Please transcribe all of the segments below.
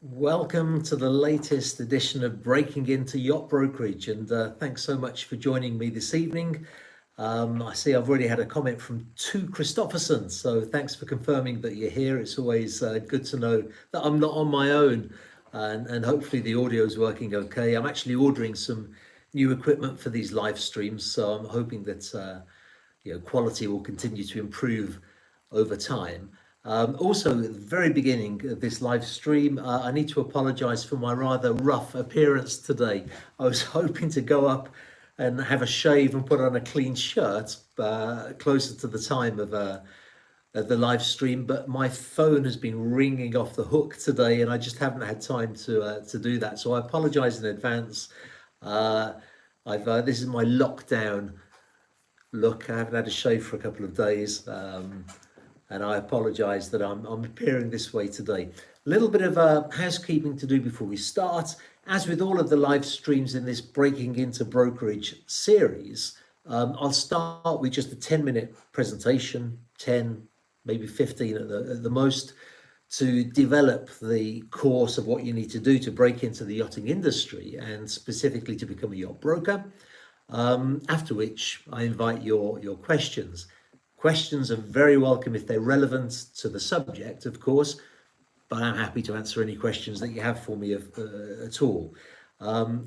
Welcome to the latest edition of Breaking into Yacht Brokerage, and thanks so much for joining me this evening. I see I've already had a comment from two Christopherson, so thanks for confirming that you're here. It's always good to know that I'm not on my own, and hopefully the audio is working okay. I'm actually ordering some new equipment for these live streams, so I'm hoping that quality will continue to improve over time. Also, at the very beginning of this live stream, I need to apologise for my rather rough appearance today. I was hoping to go up and have a shave and put on a clean shirt closer to the time of the live stream, but my phone has been ringing off the hook today, and I just haven't had time to do that. So I apologise in advance. This is my lockdown look. I haven't had a shave for a couple of days. And I apologise that I'm appearing this way today. A little bit of housekeeping to do before we start. As with all of the live streams in this Breaking into Brokerage series, I'll start with just a 10-minute presentation, 10, maybe 15 at the most, to develop the course of what you need to do to break into the yachting industry and specifically to become a yacht broker. After which I invite your questions. Questions are very welcome if they're relevant to the subject, of course, but I'm happy to answer any questions that you have for me at all.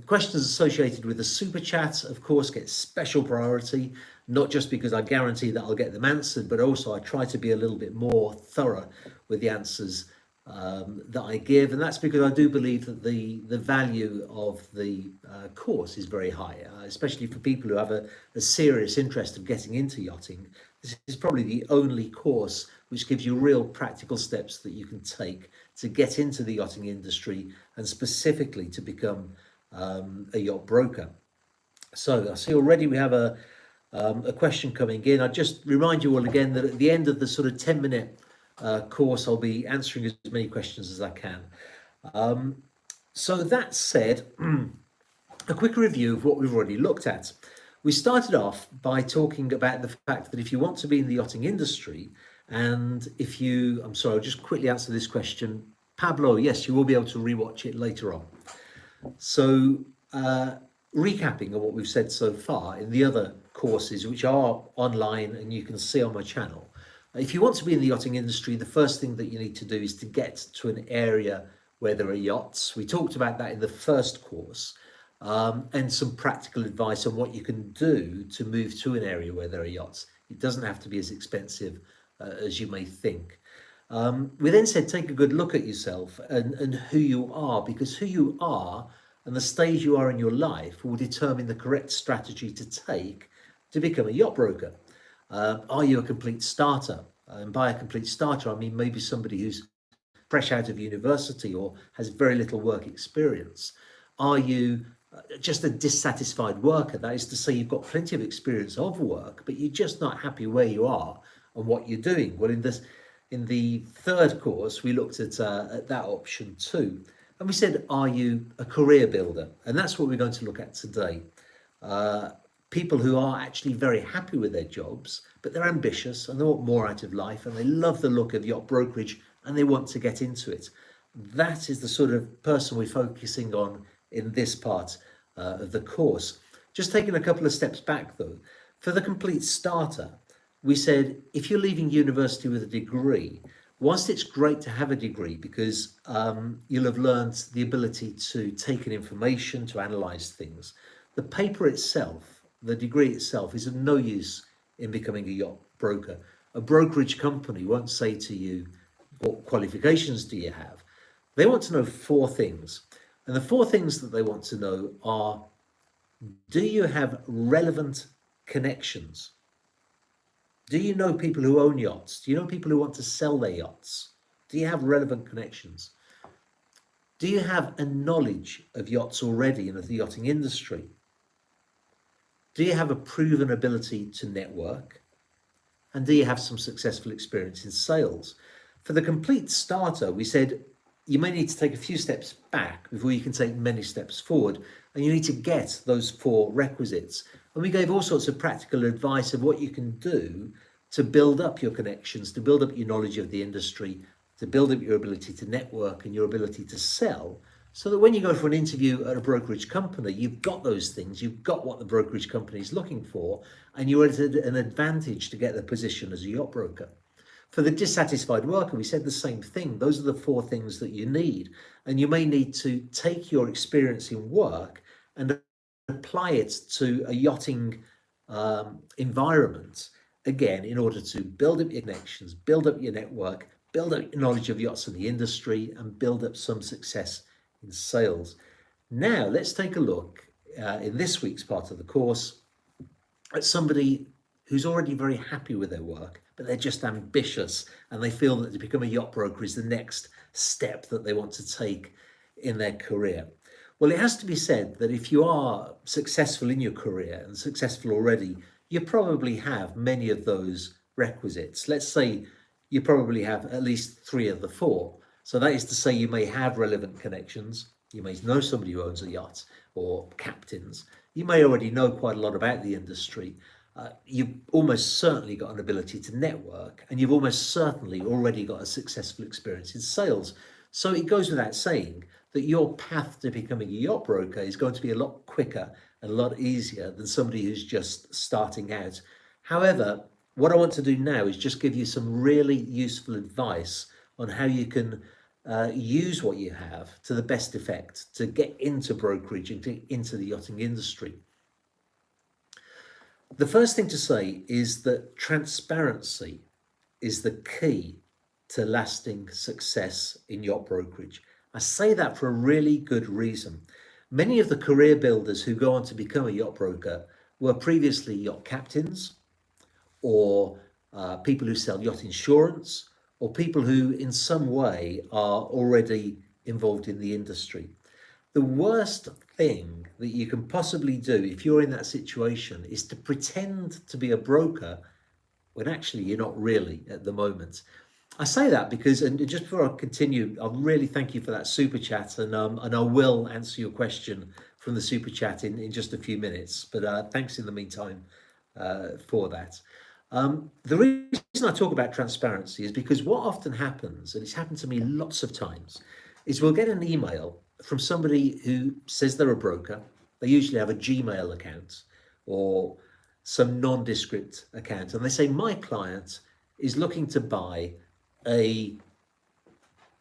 Questions associated with the super chat, of course, get special priority, not just because I guarantee that I'll get them answered, but also I try to be a little bit more thorough with the answers that I give, and that's because I do believe that the value of the course is very high, especially for people who have a serious interest of getting into yachting. This is probably the only course which gives you real practical steps that you can take to get into the yachting industry and specifically to become a yacht broker. So I see already we have a question coming in. I just remind you all again that at the end of the sort of 10-minute course, I'll be answering as many questions as I can. So that said, a quick review of what we've already looked at. We started off by talking about the fact that if you want to be in the yachting industry, and I'll just quickly answer this question. Pablo, yes, you will be able to rewatch it later on. So recapping of what we've said so far in the other courses, which are online and you can see on my channel. If you want to be in the yachting industry, the first thing that you need to do is to get to an area where there are yachts. We talked about that in the first course. And some practical advice on what you can do to move to an area where there are yachts. It doesn't have to be as expensive as you may think. We then said take a good look at yourself and who you are, because who you are and the stage you are in your life will determine the correct strategy to take to become a yacht broker. Are you a complete starter? And by a complete starter, I mean maybe somebody who's fresh out of university or has very little work experience. Are you just a dissatisfied worker? That is to say, you've got plenty of experience of work, but you're just not happy where you are and what you're doing. Well, in the third course, we looked at that option too. And we said, are you a career builder? And that's what we're going to look at today. People who are actually very happy with their jobs, but they're ambitious and they want more out of life and they love the look of yacht brokerage and they want to get into it. That is the sort of person we're focusing on in this part of the course. Just taking a couple of steps back though, for the complete starter, we said if you're leaving university with a degree, whilst it's great to have a degree because you'll have learned the ability to take in information, to analyse things, the paper itself, the degree itself is of no use in becoming a yacht broker. A brokerage company won't say to you, what qualifications do you have? They want to know four things. And the four things that they want to know are, do you have relevant connections? Do you know people who own yachts? Do you know people who want to sell their yachts? Do you have relevant connections? Do you have a knowledge of yachts already and of the yachting industry? Do you have a proven ability to network? And do you have some successful experience in sales? For the complete starter, we said, you may need to take a few steps back before you can take many steps forward, and you need to get those four requisites. And we gave all sorts of practical advice of what you can do to build up your connections, to build up your knowledge of the industry, to build up your ability to network and your ability to sell, so that when you go for an interview at a brokerage company, you've got those things, you've got what the brokerage company is looking for, and you're at an advantage to get the position as a yacht broker. For the dissatisfied worker, we said the same thing. Those are the 4 things that you need. And you may need to take your experience in work and apply it to a yachting environment, again, in order to build up your connections, build up your network, build up your knowledge of yachts and the industry, and build up some success in sales. Now, let's take a look in this week's part of the course at somebody who's already very happy with their work, but they're just ambitious and they feel that to become a yacht broker is the next step that they want to take in their career. Well, it has to be said that if you are successful in your career and successful already, you probably have many of those requisites. Let's say you probably have at least 3 of the 4. So that is to say, you may have relevant connections. You may know somebody who owns a yacht or captains. You may already know quite a lot about the industry. You've almost certainly got an ability to network, and you've almost certainly already got a successful experience in sales. So it goes without saying that your path to becoming a yacht broker is going to be a lot quicker and a lot easier than somebody who's just starting out. However, what I want to do now is just give you some really useful advice on how you can use what you have to the best effect to get into brokerage and to into the yachting industry. The first thing to say is that transparency is the key to lasting success in yacht brokerage. I say that for a really good reason. Many of the career builders who go on to become a yacht broker were previously yacht captains, or people who sell yacht insurance, or people who in some way are already involved in the industry. The worst thing that you can possibly do if you're in that situation is to pretend to be a broker when actually you're not really at the moment. I say that because, and just before I continue, I really thank you for that super chat, and I will answer your question from the super chat in just a few minutes. But thanks in the meantime for that. The reason I talk about transparency is because what often happens, and it's happened to me lots of times, is we'll get an email from somebody who says they're a broker. They usually have a Gmail account or some nondescript account, and they say, my client is looking to buy a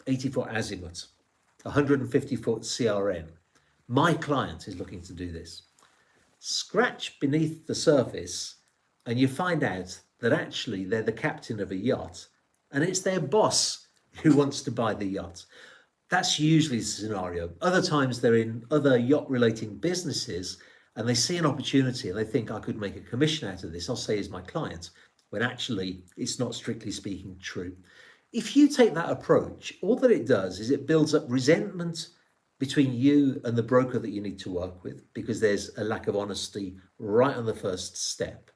80-foot azimuth, 150-foot CRN. My client is looking to do this. Scratch beneath the surface and you find out that actually they're the captain of a yacht and it's their boss who wants to buy the yacht. That's usually the scenario. Other times they're in other yacht relating businesses and they see an opportunity and they think, I could make a commission out of this. I'll say is my client, when actually it's not strictly speaking true. If you take that approach, all that it does is it builds up resentment between you and the broker that you need to work with, because there's a lack of honesty right on the first step.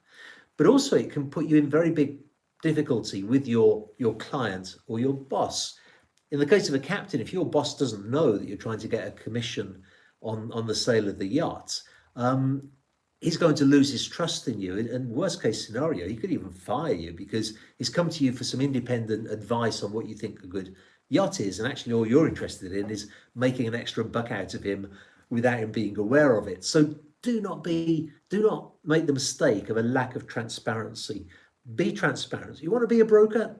But also it can put you in very big difficulty with your client or your boss. In the case of a captain, if your boss doesn't know that you're trying to get a commission on the sale of the yacht, he's going to lose his trust in you. And worst case scenario, he could even fire you because he's come to you for some independent advice on what you think a good yacht is. And actually all you're interested in is making an extra buck out of him without him being aware of it. So do not make the mistake of a lack of transparency. Be transparent. You want to be a broker?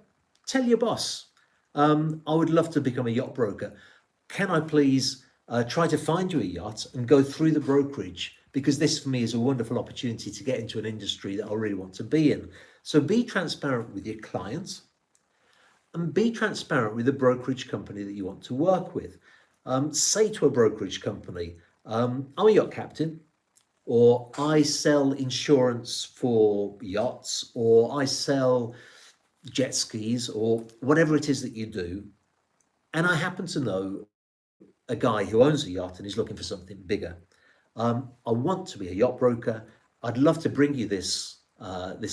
Tell your boss. I would love to become a yacht broker. Can I please try to find you a yacht and go through the brokerage? Because this for me is a wonderful opportunity to get into an industry that I really want to be in. So be transparent with your clients and be transparent with the brokerage company that you want to work with. Say to a brokerage company, I'm a yacht captain, or I sell insurance for yachts, or I sell jet skis, or whatever it is that you do. And I happen to know a guy who owns a yacht and is looking for something bigger. I want to be a yacht broker. I'd love to bring you this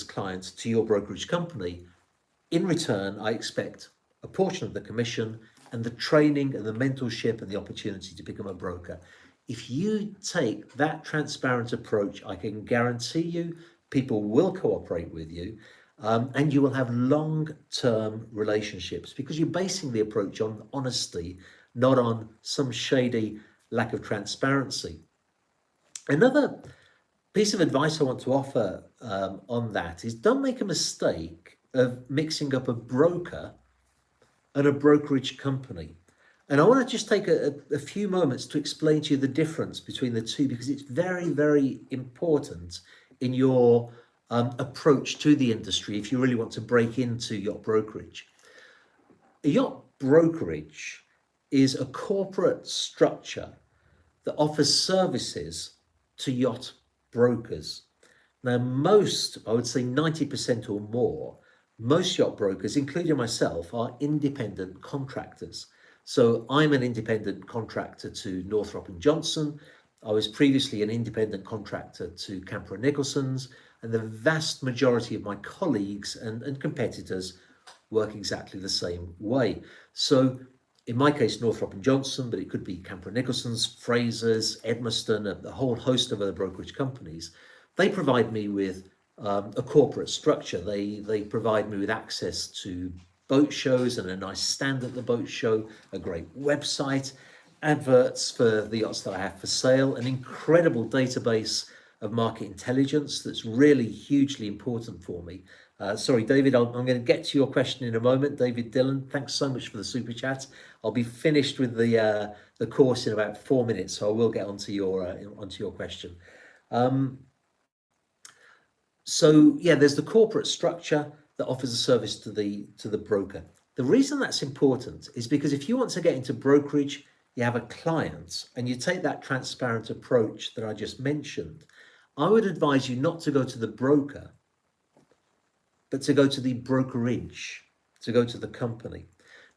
client to your brokerage company. In return, I expect a portion of the commission and the training and the mentorship and the opportunity to become a broker. If you take that transparent approach, I can guarantee you people will cooperate with you. And you will have long-term relationships because you're basing the approach on honesty, not on some shady lack of transparency. Another piece of advice I want to offer on that is don't make a mistake of mixing up a broker and a brokerage company. And I want to just take a few moments to explain to you the difference between the two because it's very, very important in your approach to the industry if you really want to break into yacht brokerage. A yacht brokerage is a corporate structure that offers services to yacht brokers. Now, most, I would say 90% or more, most yacht brokers, including myself, are independent contractors. So I'm an independent contractor to Northrop and Johnson. I was previously an independent contractor to Camper and Nicholson's, and the vast majority of my colleagues and competitors work exactly the same way. So in my case, Northrop and Johnson, but it could be Camper and Nicholson's, Fraser's, Edmiston, a whole host of other brokerage companies. They provide me with a corporate structure. They provide me with access to boat shows and a nice stand at the boat show, a great website, adverts for the yachts that I have for sale, an incredible database of market intelligence that's really hugely important for me. Sorry, David, I'm going to get to your question in a moment. David Dillon, thanks so much for the super chat. I'll be finished with the course in about 4 minutes, so I will get onto your question. So yeah, there's the corporate structure that offers a service to the broker. The reason that's important is because if you want to get into brokerage, you have a client and you take that transparent approach that I just mentioned, I would advise you not to go to the broker, but to go to the brokerage, to go to the company.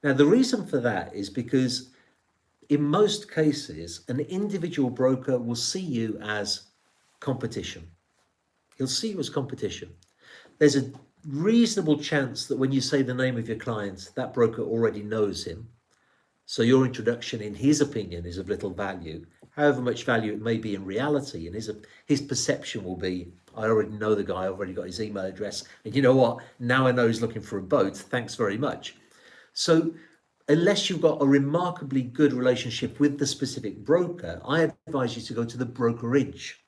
Now, the reason for that is because in most cases, an individual broker will see you as competition. He'll see you as competition. There's a reasonable chance that when you say the name of your client, that broker already knows him. So your introduction, in his opinion, is of little value. However much value it may be in reality, and his perception will be, I already know the guy, I've already got his email address, and you know what? Now I know he's looking for a boat. Thanks very much. So unless you've got a remarkably good relationship with the specific broker, I advise you to go to the brokerage.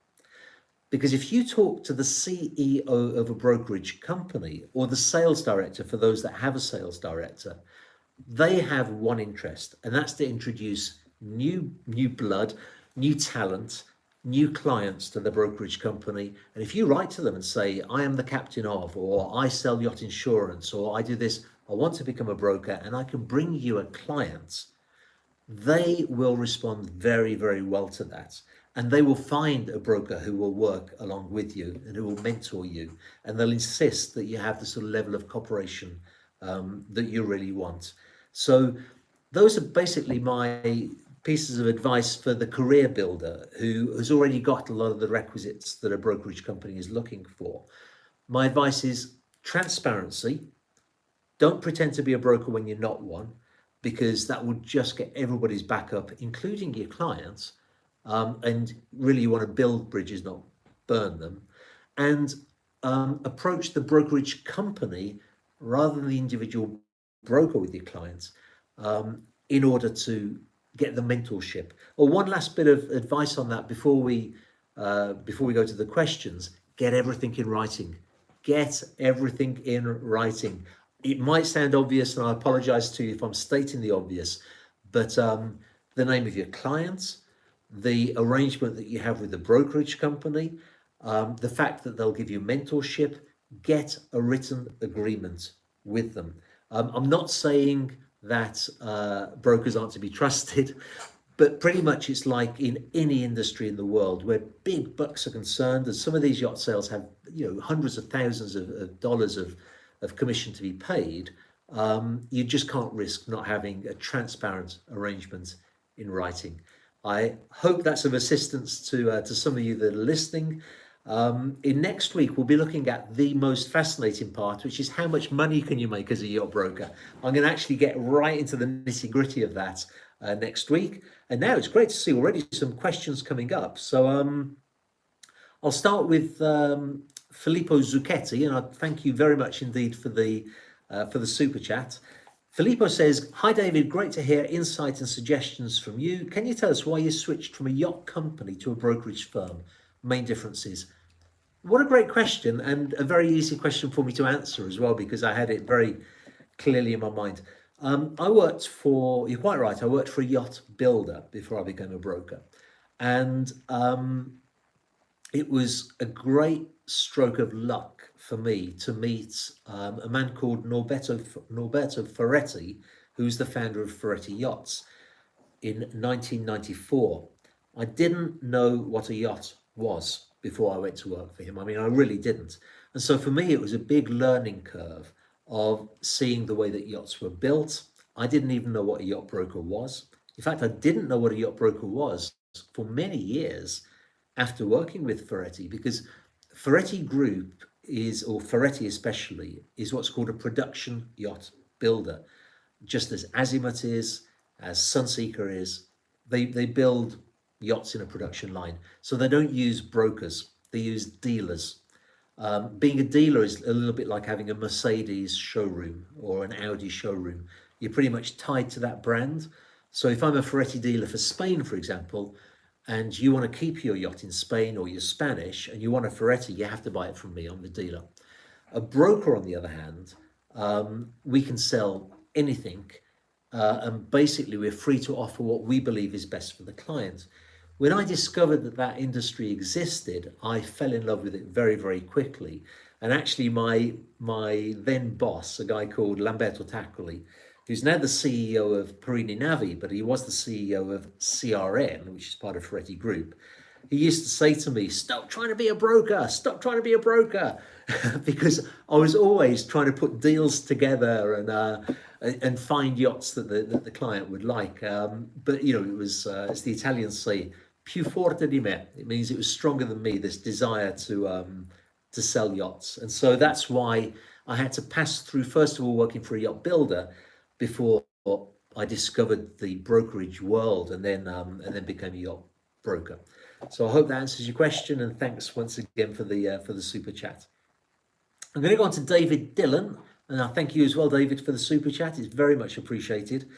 Because if you talk to the CEO of a brokerage company or the sales director, for those that have a sales director, they have one interest, and that's to introduce new blood, new talent, new clients to the brokerage company. And if you write to them and say, I am the captain of, or I sell yacht insurance, or I do this, I want to become a broker and I can bring you a client, they will respond very, very well to that. And they will find a broker who will work along with you and who will mentor you. And they'll insist that you have the sort of level of cooperation that you really want. So those are basically my pieces of advice for the career builder who has already got a lot of the requisites that a brokerage company is looking for. My advice is transparency. Don't pretend to be a broker when you're not one, because that will just get everybody's back up, including your clients. And really you want to build bridges, not burn them. And approach the brokerage company rather than the individual broker with your clients in order to get the mentorship. Or one last bit of advice on that before we go to the questions: get everything in writing. Get everything in writing. It might sound obvious, and I apologize to you if I'm stating the obvious, but the name of your clients, the arrangement that you have with the brokerage company, the fact that they'll give you mentorship, get a written agreement with them. I'm not saying that brokers aren't to be trusted, but pretty much it's like in any industry in the world where big bucks are concerned, and some of these yacht sales have hundreds of thousands of dollars of commission to be paid. You just can't risk not having a transparent arrangement in writing. I hope that's of assistance to some of you that are listening. In next week, we'll be looking at the most fascinating part, which is how much money can you make as a yacht broker. I'm going to actually get right into the nitty gritty of that next week. And now it's great to see already some questions coming up. So I'll start with Filippo Zucchetti, and I thank you very much indeed for the super chat. Filippo says, "Hi David, great to hear insight and suggestions from you. Can you tell us why you switched from a yacht company to a brokerage firm? Main differences?" What a great question, and a very easy question for me to answer as well, because I had it very clearly in my mind. I worked for, you're quite right, I worked for a yacht builder before I became a broker. And it was a great stroke of luck for me to meet a man called Norberto Ferretti, who's the founder of Ferretti Yachts, in 1994. I didn't know what a yacht was before I went to work for him. I mean, I really didn't. And so for me, it was a big learning curve of seeing the way that yachts were built. I didn't even know what a yacht broker was. In fact, I didn't know what a yacht broker was for many years after working with Ferretti, because Ferretti Group is, or Ferretti especially, is what's called a production yacht builder. Just as Azimuth is, as Sunseeker is, they build yachts in a production line. So they don't use brokers, they use dealers. Being a dealer is a little bit like having a Mercedes showroom or an Audi showroom. You're pretty much tied to that brand. So if I'm a Ferretti dealer for Spain, for example, and you want to keep your yacht in Spain, or you're Spanish and you want a Ferretti, you have to buy it from me. I'm the dealer. A broker, on the other hand, we can sell anything, and basically we're free to offer what we believe is best for the client. When I discovered that that industry existed, I fell in love with it very, very quickly. And actually my then boss, a guy called Lamberto Taccoli, who's now the CEO of Perini Navi, but he was the CEO of CRN, which is part of Ferretti Group. He used to say to me, "Stop trying to be a broker, stop trying to be a broker," because I was always trying to put deals together and find yachts that the client would like. But you know, it was as the Italians say, più forte di me. It means it was stronger than me, this desire to sell yachts. And so that's why I had to pass through, first of all, working for a yacht builder before I discovered the brokerage world, and then became a yacht broker. So I hope that answers your question, and thanks once again for the super chat. I'm going to go on to David Dillon, and I thank you as well, David, for the super chat. It's very much appreciated.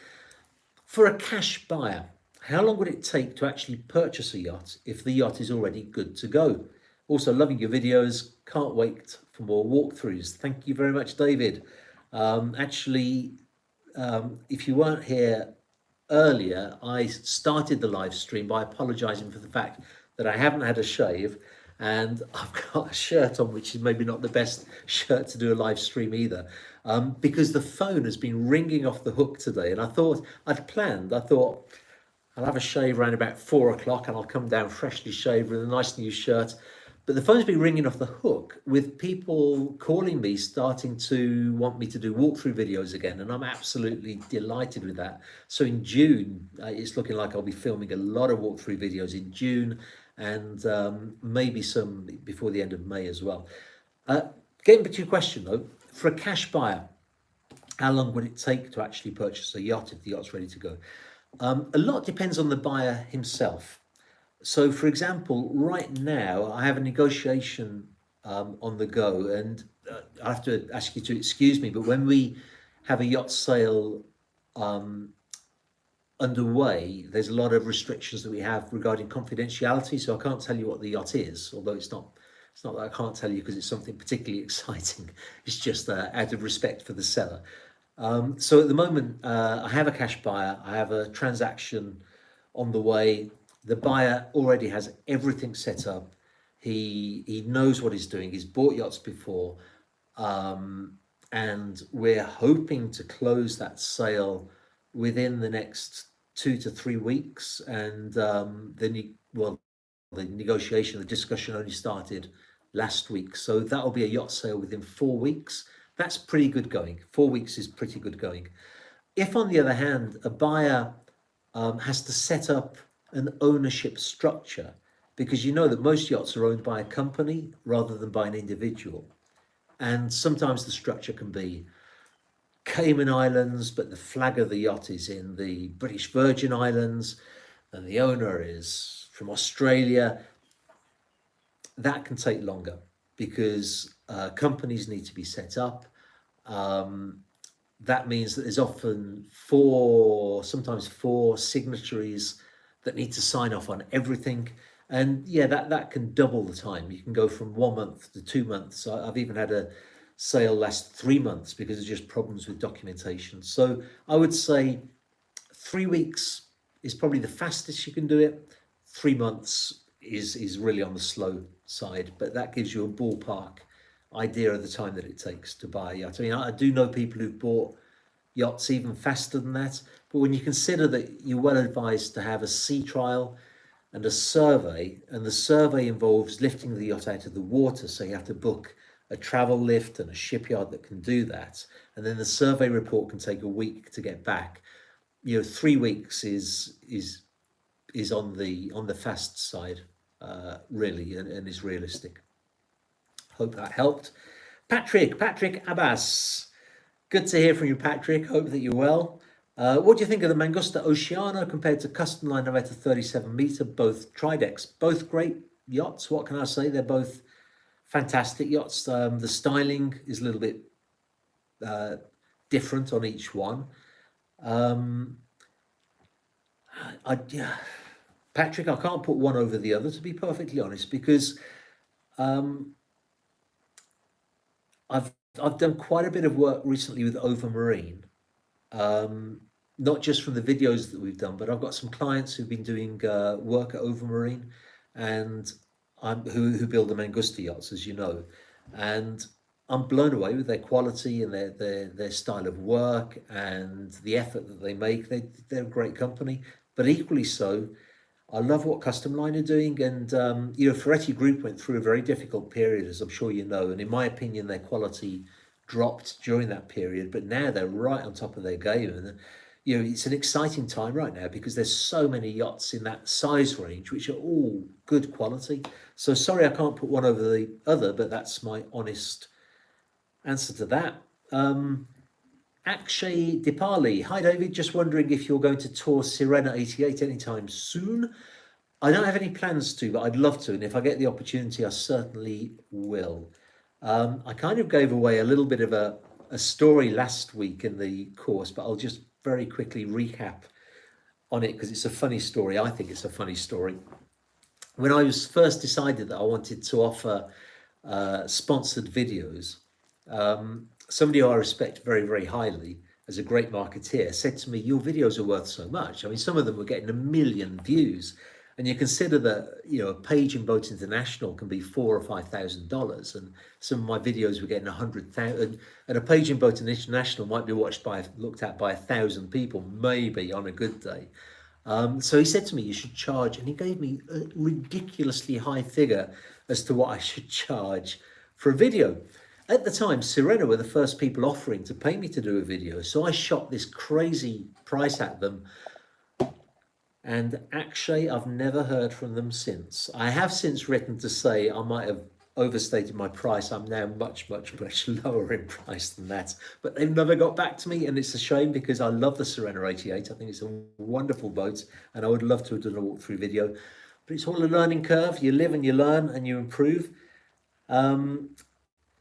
For a cash buyer, how long would it take to actually purchase a yacht if the yacht is already good to go? Also, loving your videos. Can't wait for more walkthroughs. Thank you very much, David. If you weren't here earlier, I started the live stream by apologizing for the fact that I haven't had a shave, and I've got a shirt on which is maybe not the best shirt to do a live stream either, because the phone has been ringing off the hook today. And I thought I'll have a shave around about 4 o'clock and I'll come down freshly shaved with a nice new shirt. But the phone's been ringing off the hook with people calling me, starting to want me to do walkthrough videos again. And I'm absolutely delighted with that. So in June, it's looking like I'll be filming a lot of walkthrough videos in June, and maybe some before the end of May as well. Getting back to your question though, for a cash buyer, how long would it take to actually purchase a yacht if the yacht's ready to go? A lot depends on the buyer himself. So, for example, right now I have a negotiation on the go, and I have to ask you to excuse me, but when we have a yacht sale underway, there's a lot of restrictions that we have regarding confidentiality. So I can't tell you what the yacht is, although it's not that I can't tell you because it's something particularly exciting. It's just out of respect for the seller. So at the moment, I have a cash buyer. I have a transaction on the way. The buyer already has everything set up. He knows what he's doing. He's bought yachts before, and we're hoping to close that sale within the next 2 to 3 weeks. And the negotiation, the discussion only started last week, so that'll be a yacht sale within 4 weeks. That's pretty good going. 4 weeks is pretty good going. If, on the other hand, a buyer has to set up an ownership structure, because you know that most yachts are owned by a company rather than by an individual, and sometimes the structure can be Cayman Islands, but the flag of the yacht is in the British Virgin Islands, and the owner is from Australia. That can take longer, because companies need to be set up. That means that there's often sometimes four signatories that need to sign off on everything. And yeah, that can double the time. You can go from 1 month to 2 months. I've even had a sale last 3 months because of just problems with documentation. So I would say 3 weeks is probably the fastest you can do it. 3 months is really on the slow side, but that gives you a ballpark idea of the time that it takes to buy a yacht. I mean, I do know people who've bought yachts even faster than that, but when you consider that you're well advised to have a sea trial and a survey, and the survey involves lifting the yacht out of the water, so you have to book a travel lift and a shipyard that can do that, and then the survey report can take a week to get back. 3 weeks is on the fast side, really, and is realistic. Hope that helped. Patrick Abbas, good to hear from you, Patrick. Hope that you're well. What do you think of the Mangusta Oceano compared to Custom Line of 37 meter, both tridecks? Both great yachts. What can I say? They're both fantastic yachts. The styling is a little bit different on each one. Patrick, I can't put one over the other, to be perfectly honest, because I've done quite a bit of work recently with Overmarine, not just from the videos that we've done, but I've got some clients who've been doing work at Overmarine, and who build the Mangusta yachts, as you know, and I'm blown away with their quality and their style of work and the effort that they make. They're a great company, but equally so, I love what Custom Line are doing. And Ferretti Group went through a very difficult period, as I'm sure you know, and in my opinion, their quality dropped during that period, but now they're right on top of their game. And it's an exciting time right now because there's so many yachts in that size range which are all good quality. So sorry I can't put one over the other, but that's my honest answer to that. Akshay Dipali, hi David, just wondering if you're going to tour Sirena 88 anytime soon. I don't have any plans to, but I'd love to, and if I get the opportunity, I certainly will. I kind of gave away a little bit of a story last week in the course, but I'll just very quickly recap on it because it's a funny story. I think it's a funny story. When I was first decided that I wanted to offer sponsored videos, somebody who I respect very, very highly as a great marketeer said to me, your videos are worth so much. I mean, some of them were getting 1 million views. And you consider that, a page in Boat International can be $4,000 or $5,000, and some of my videos were getting 100,000. And a page in Boat International might be looked at by 1,000 people, maybe on a good day. So he said to me, you should charge, and he gave me a ridiculously high figure as to what I should charge for a video. At the time, Sirena were the first people offering to pay me to do a video, so I shot this crazy price at them. And actually, I've never heard from them since. I have since written to say I might have overstated my price. I'm now much, much, much lower in price than that. But they've never got back to me, and it's a shame because I love the Sirena 88. I think it's a wonderful boat, and I would love to have done a walkthrough video. But it's all a learning curve. You live and you learn and you improve.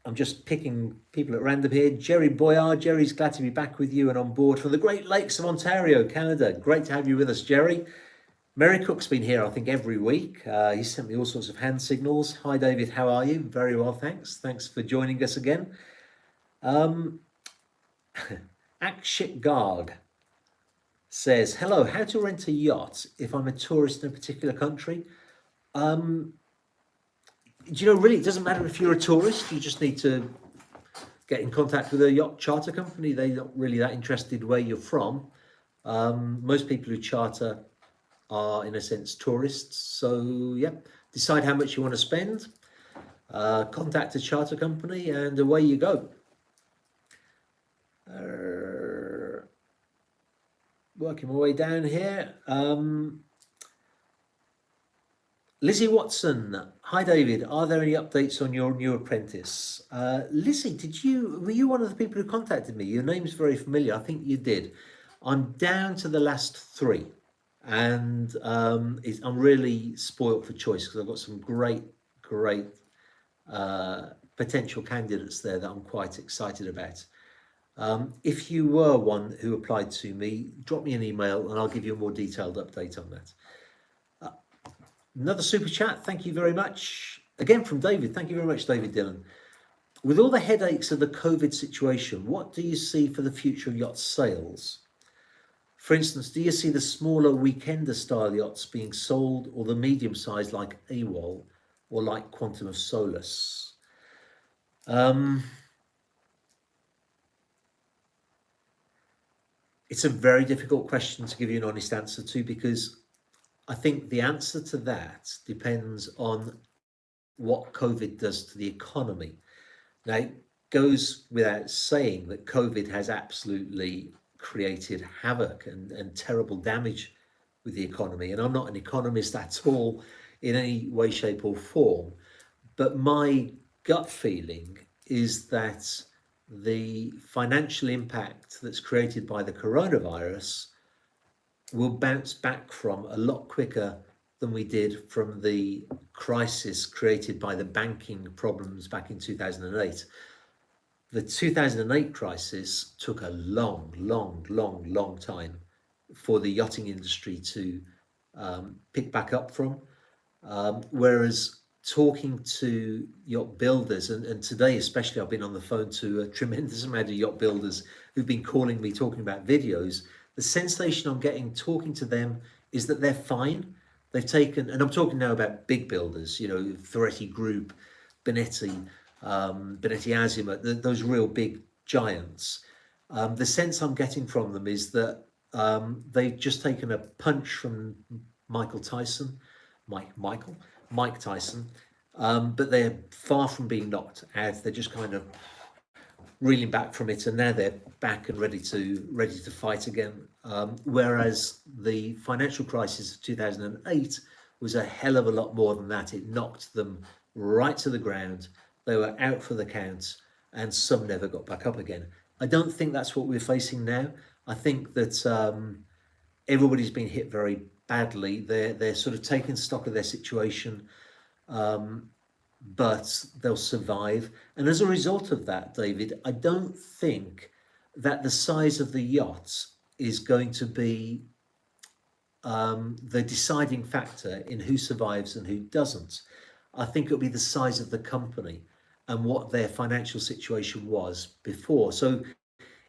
I'm just picking people at random here. Jerry Boyard. Jerry's glad to be back with you and on board from the Great Lakes of Ontario, Canada. Great to have you with us, Jerry. Mary Cook's been here, I think, every week. He sent me all sorts of hand signals. Hi, David. How are you? Very well, thanks. Thanks for joining us again. Akshit Garg says, hello, how to rent a yacht if I'm a tourist in a particular country? Really, it doesn't matter if you're a tourist. You just need to get in contact with a yacht charter company. They're not really that interested where you're from. Most people who charter are, in a sense, tourists. So, yeah, decide how much you want to spend. Contact a charter company, and away you go. Working my way down here. Lizzie Watson, hi David, are there any updates on your new apprentice? Lizzie, were you one of the people who contacted me? Your name's very familiar, I think you did. I'm down to the last 3, and I'm really spoilt for choice because I've got some great potential candidates there that I'm quite excited about. If you were one who applied to me, drop me an email and I'll give you a more detailed update on that. Another super chat. Thank you very much. Again from David. Thank you very much, David Dillon. With all the headaches of the COVID situation, what do you see for the future of yacht sales? For instance, do you see the smaller weekender style yachts being sold, or the medium size like AWOL or like Quantum of Solace? It's a very difficult question to give you an honest answer to, because I think the answer to that depends on what COVID does to the economy. Now, it goes without saying that COVID has absolutely created havoc and terrible damage with the economy. And I'm not an economist at all in any way, shape, or form. But my gut feeling is that the financial impact that's created by the coronavirus will bounce back from a lot quicker than we did from the crisis created by the banking problems back in 2008. The 2008 crisis took a long time for the yachting industry to pick back up from. Whereas talking to yacht builders, and today especially I've been on the phone to a tremendous amount of yacht builders who've been calling me talking about videos, the sensation I'm getting talking to them is that they're fine. They've taken, and I'm talking now about big builders, you know, Ferretti Group, Benetti, Benetti Azimut, those real big giants. The sense I'm getting from them is that they've just taken a punch from Mike Tyson, but they're far from being knocked out. They're just kind of reeling back from it, and now they're back and ready to fight again. Whereas the financial crisis of 2008 was a hell of a lot more than that. It knocked them right to the ground. They were out for the count, and some never got back up again. I don't think that's what we're facing now. I think that everybody's been hit very badly. They're sort of taking stock of their situation, but they'll survive. And as a result of that, David, I don't think that the size of the yacht is going to be the deciding factor in who survives and who doesn't. I think it'll be the size of the company and what their financial situation was before. So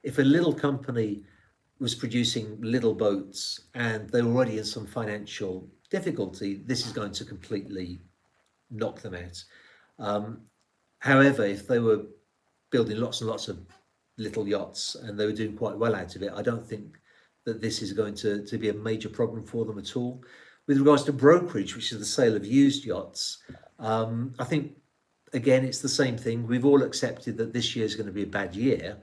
if a little company was producing little boats and they're already in some financial difficulty, this is going to completely knock them out. However, if they were building lots and lots of little yachts and they were doing quite well out of it, I don't think that this is going to be a major problem for them at all. With regards to brokerage, which is the sale of used yachts, I think, again, it's the same thing. We've all accepted that this year is going to be a bad year,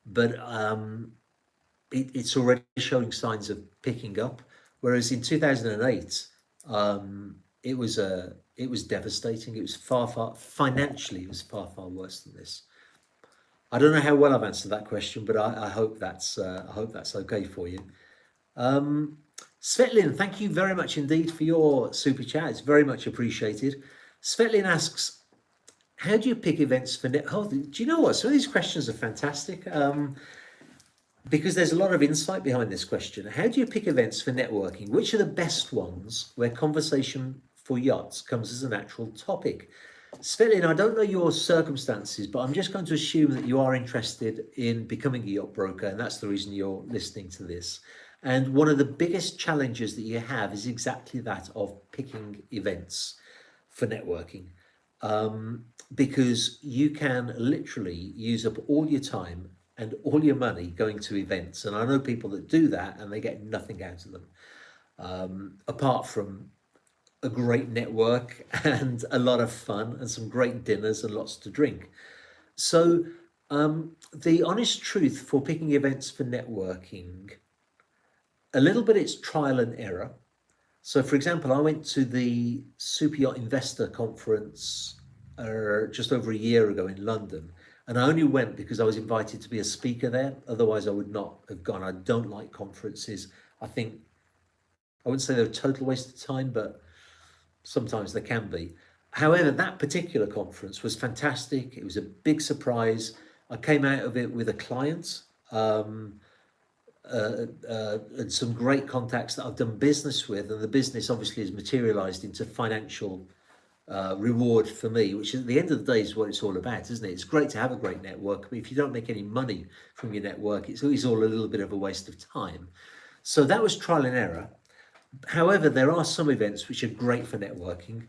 but it's already showing signs of picking up. Whereas in 2008, it was devastating. It was financially, it was far worse than this. I don't know how well I've answered that question, but I hope that's okay for you. Svetlin, thank you very much indeed for your super chat. It's very much appreciated. Svetlin asks, how do you pick events for do you know what? Some of these questions are fantastic, because there's a lot of insight behind this question. How do you pick events for networking? Which are the best ones where conversation for yachts comes as a natural topic? Svetlin, I don't know your circumstances, but I'm just going to assume that you are interested in becoming a yacht broker, and that's the reason you're listening to this. And one of the biggest challenges that you have is exactly that of picking events for networking, because you can literally use up all your time and all your money going to events. And I know people that do that and they get nothing out of them, apart from a great network and a lot of fun and some great dinners and lots to drink. So the honest truth for picking events for networking, a little bit it's trial and error. So for example, I went to the Super Yacht Investor Conference just over a year ago in London. And I only went because I was invited to be a speaker there. Otherwise, I would not have gone. I don't like conferences. I wouldn't say they're a total waste of time, but sometimes they can be. However, that particular conference was fantastic. It was a big surprise. I came out of it with a client, um, and some great contacts that I've done business with, and the business obviously has materialized into financial reward for me, which at the end of the day is what it's all about, isn't it? It's great to have a great network, but if you don't make any money from your network, it's always all a little bit of a waste of time. So that was trial and error. However, there are some events which are great for networking.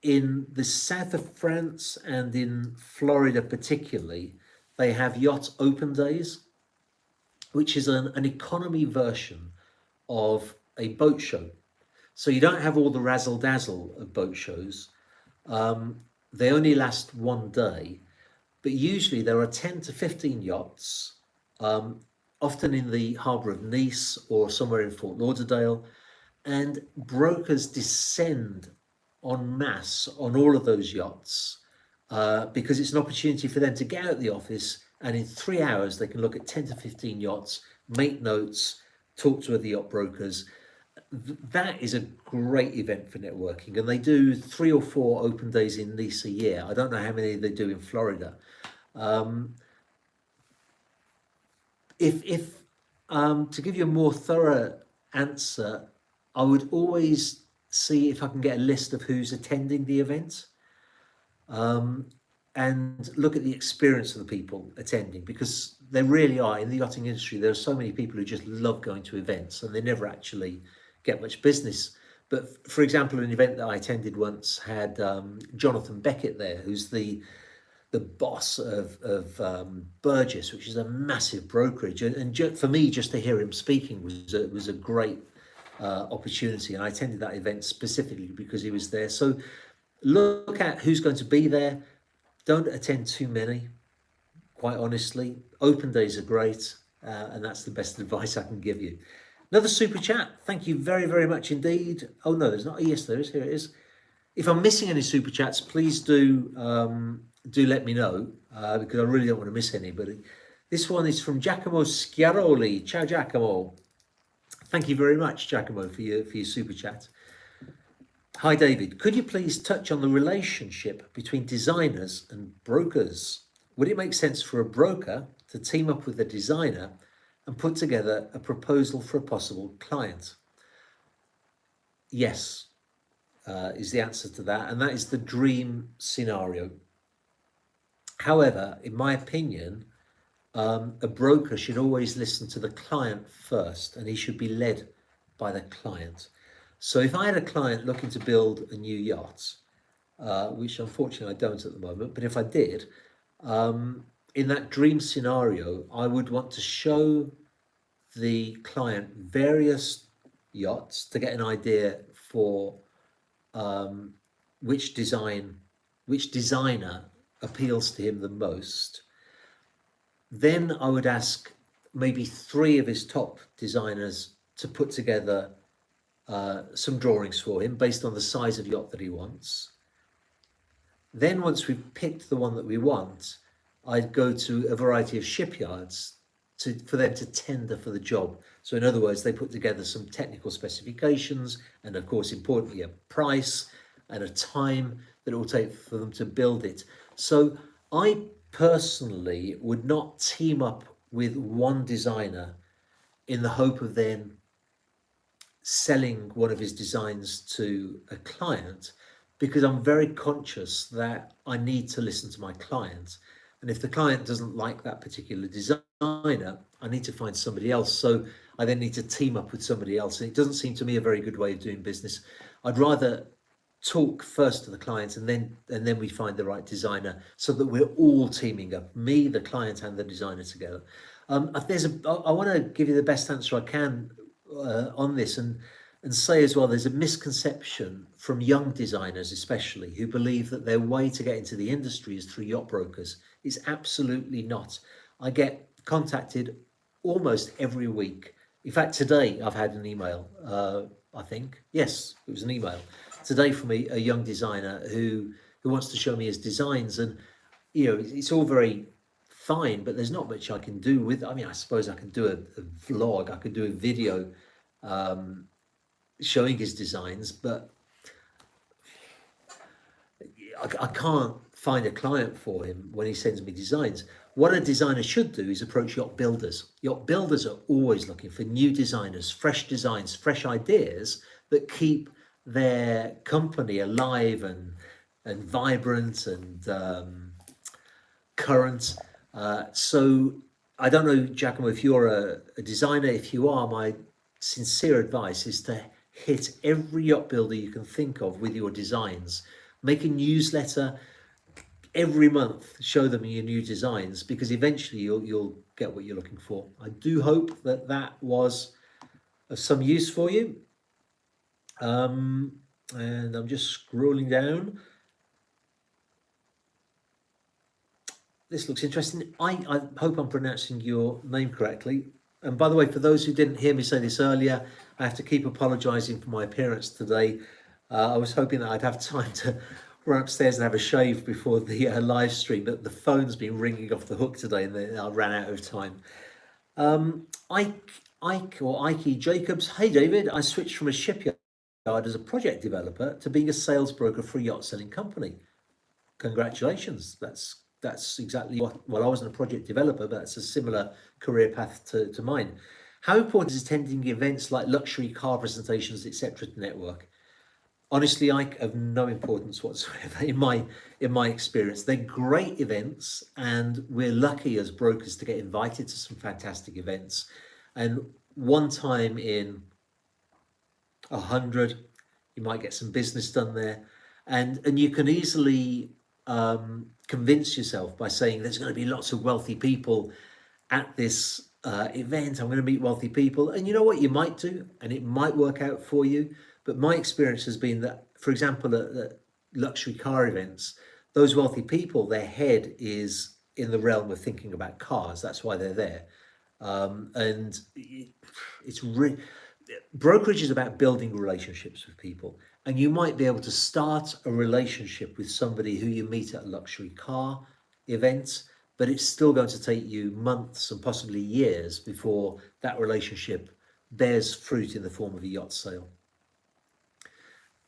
In the south of France and in Florida particularly, they have yacht open days, which is an economy version of a boat show. So you don't have all the razzle dazzle of boat shows. They only last one day, but usually there are 10 to 15 yachts, often in the harbour of Nice or somewhere in Fort Lauderdale, and brokers descend en masse on all of those yachts because it's an opportunity for them to get out of the office, and in 3 hours they can look at 10 to 15 yachts, make notes, talk to other yacht brokers. That is a great event for networking, and they do 3 or 4 open days in Nice a year. I don't know how many they do in Florida. If To give you a more thorough answer, I would always see if I can get a list of who's attending the event, and look at the experience of the people attending, because there really are, in the yachting industry, there are so many people who just love going to events and they never actually get much business. But for example, an event that I attended once had Jonathan Beckett there, who's the boss of Burgess, which is a massive brokerage. And for me, just to hear him speaking was a great opportunity. And I attended that event specifically because he was there. So look at who's going to be there. Don't attend too many, quite honestly. Open days are great, and that's the best advice I can give you. Another super chat. Thank you very, very much indeed. Oh, no, there's not. Yes, there is. Here it is. If I'm missing any super chats, please do let me know, because I really don't want to miss anybody. This one is from Giacomo Schiaroli. Ciao, Giacomo. Thank you very much, Giacomo, for your super chat. Hi, David. Could you please touch on the relationship between designers and brokers? Would it make sense for a broker to team up with a designer and put together a proposal for a possible client? Yes, is the answer to that, and that is the dream scenario. However, in my opinion, a broker should always listen to the client first, and he should be led by the client. So if I had a client looking to build a new yacht, which unfortunately I don't at the moment, but if I did, in that dream scenario, I would want to show the client various yachts to get an idea for which designer appeals to him the most. Then I would ask maybe 3 of his top designers to put together some drawings for him based on the size of yacht that he wants. Then once we've picked the one that we want, I'd go to a variety of shipyards for them to tender for the job. So in other words, they put together some technical specifications and, of course, importantly, a price and a time that it will take for them to build it. So I personally would not team up with one designer in the hope of then selling one of his designs to a client, because I'm very conscious that I need to listen to my client. And if the client doesn't like that particular designer, I need to find somebody else. So I then need to team up with somebody else. And it doesn't seem to me a very good way of doing business. I'd rather talk first to the client and then we find the right designer, so that we're all teaming up, me, the client, and the designer together. I want to give you the best answer I can on this, and say as well, there's a misconception from young designers especially, who believe that their way to get into the industry is through yacht brokers. It's absolutely not. I get contacted almost every week. In fact, today I've had an email, I think, yes, it was an email today from a young designer who wants to show me his designs. And it's all very fine, but there's not much I can do with. I mean, I suppose I can do a vlog, I could do a video showing his designs, but I can't find a client for him when he sends me designs. What a designer should do is approach yacht builders. Yacht builders are always looking for new designers, fresh designs, fresh ideas that keep their company alive and vibrant and current. So I don't know, Giacomo, if you're a designer. If you are, my sincere advice is to hit every yacht builder you can think of with your designs. Make a newsletter every month, show them your new designs, because eventually you'll get what you're looking for. I do hope that that was of some use for you. And I'm just scrolling down. This looks interesting. I hope I'm pronouncing your name correctly. And by the way, for those who didn't hear me say this earlier, I have to keep apologising for my appearance today. I was hoping that I'd have time to run upstairs and have a shave before the live stream, but the phone's been ringing off the hook today and then I ran out of time. Ike Jacobs. Hey David, I switched from a shipyard as a project developer to being a sales broker for a yacht selling company. Congratulations. That's exactly what, well, I wasn't a project developer, but that's a similar career path to mine. How important is attending events like luxury car presentations, etc. to network? Honestly, I of no importance whatsoever in my experience. They're great events, and we're lucky as brokers to get invited to some fantastic events. And one time in 100, you might get some business done there, and you can easily convince yourself by saying there's going to be lots of wealthy people at this event. I'm going to meet wealthy people, and you know what you might do, and it might work out for you. But my experience has been that, for example, at luxury car events, those wealthy people, their head is in the realm of thinking about cars. That's why they're there. And it's really, brokerage is about building relationships with people. And you might be able to start a relationship with somebody who you meet at a luxury car event, but it's still going to take you months and possibly years before that relationship bears fruit in the form of a yacht sale.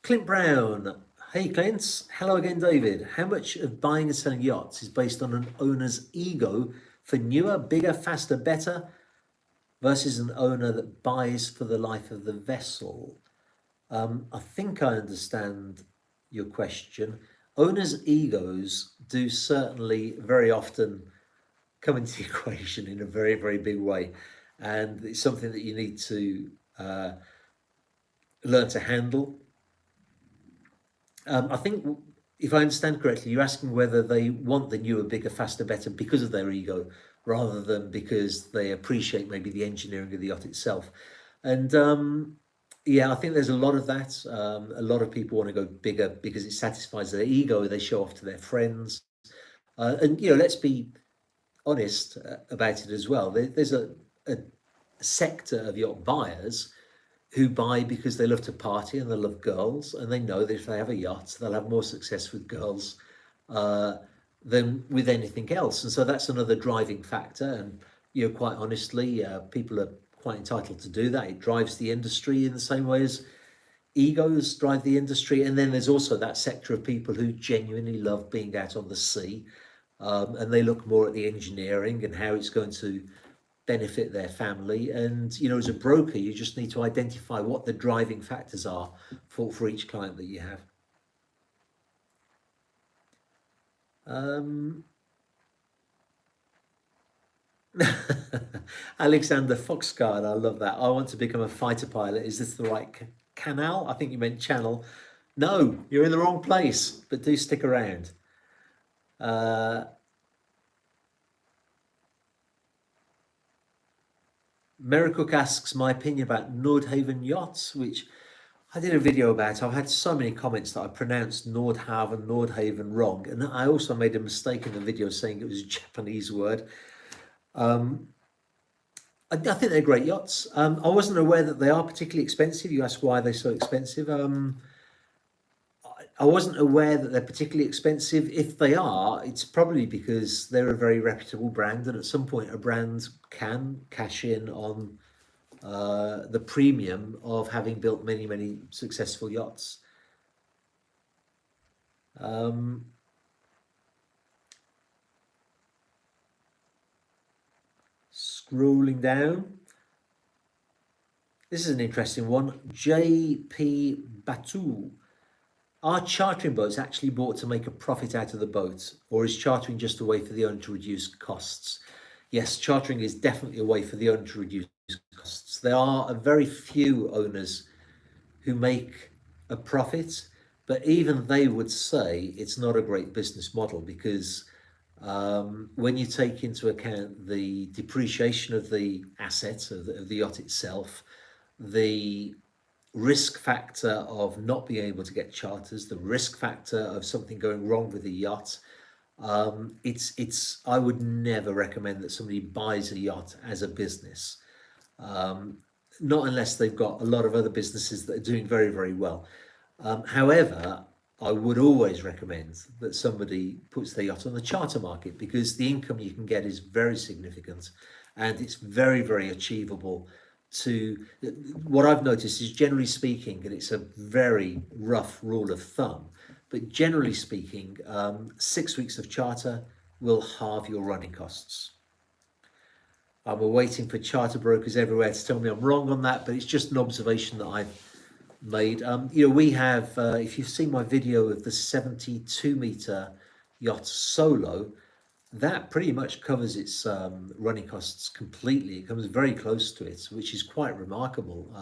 Clint Brown. Hey Clint. Hello again, David. How much of buying and selling yachts is based on an owner's ego for newer, bigger, faster, better versus an owner that buys for the life of the vessel? I think I understand your question. Owners' egos do certainly very often come into the equation in a very, very big way. And it's something that you need to learn to handle. I think, if I understand correctly, you're asking whether they want the newer, bigger, faster, better because of their ego, rather than because they appreciate maybe the engineering of the yacht itself. And yeah, I think there's a lot of that. A lot of people want to go bigger because it satisfies their ego. They show off to their friends. And, let's be honest about it as well. There's a sector of yacht buyers who buy because they love to party and they love girls, and they know that if they have a yacht, they'll have more success with girls than with anything else. And so that's another driving factor. And, quite honestly, people are quite entitled to do that. It drives the industry in the same way as egos drive the industry. And then there's also that sector of people who genuinely love being out on the sea, and they look more at the engineering and how it's going to benefit their family. And as a broker, you just need to identify what the driving factors are for each client that you have. Alexander Foxcard, I love that. I want to become a fighter pilot. Is this the right canal? I think you meant channel. No, you're in the wrong place, but do stick around. Miracook asks my opinion about Nordhaven yachts, which I did a video about. I've had so many comments that I pronounced Nordhaven wrong, and I also made a mistake in the video saying it was a Japanese word. I think they're great yachts. I wasn't aware that they are particularly expensive. You ask why they're so expensive. I wasn't aware that they're particularly expensive. If they are, it's probably because they're a very reputable brand, and at some point a brand can cash in on the premium of having built many, many successful yachts. Um, Scrolling down, this is an interesting one. JP Batu. Are chartering boats actually bought to make a profit out of the boat, or is chartering just a way for the owner to reduce costs? Yes, chartering is definitely a way for the owner to reduce costs. There are a very few owners who make a profit, but even they would say it's not a great business model because when you take into account the depreciation of the assets of the yacht itself, the risk factor of not being able to get charters, the risk factor of something going wrong with the yacht, it's I would never recommend that somebody buys a yacht as a business, not unless they've got a lot of other businesses that are doing very, very well. However, I would always recommend that somebody puts their yacht on the charter market because the income you can get is very significant and it's very, very achievable. To what I've noticed is, generally speaking, and it's a very rough rule of thumb, but generally speaking, 6 weeks of charter will halve your running costs. I'm waiting for charter brokers everywhere to tell me I'm wrong on that, but it's just an observation that I've made. We have, if you've seen my video of the 72-meter yacht Solo, that pretty much covers its running costs completely. It comes very close to it, which is quite remarkable.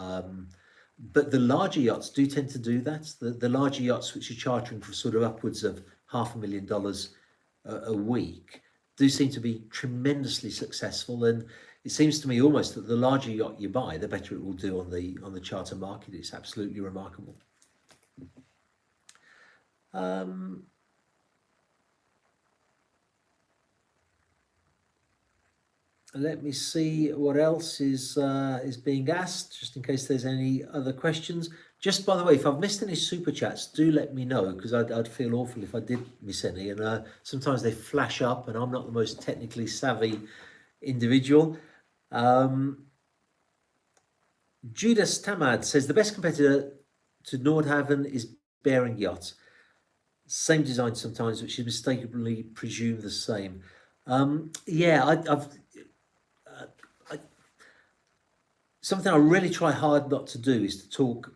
But the larger yachts do tend to do that. The larger yachts, which are chartering for sort of upwards of $500,000 a week, do seem to be tremendously successful. And it seems to me almost that the larger yacht you buy, the better it will do on the charter market. It's absolutely remarkable. Let me see what else is being asked, just in case there's any other questions. Just by the way, if I've missed any super chats, do let me know because I'd feel awful if I did miss any. And sometimes they flash up, and I'm not the most technically savvy individual. Judas Tamad says the best competitor to Nordhaven is Bearing Yacht. Same design sometimes, which is mistakenly presumed the same. Something I really try hard not to do is to talk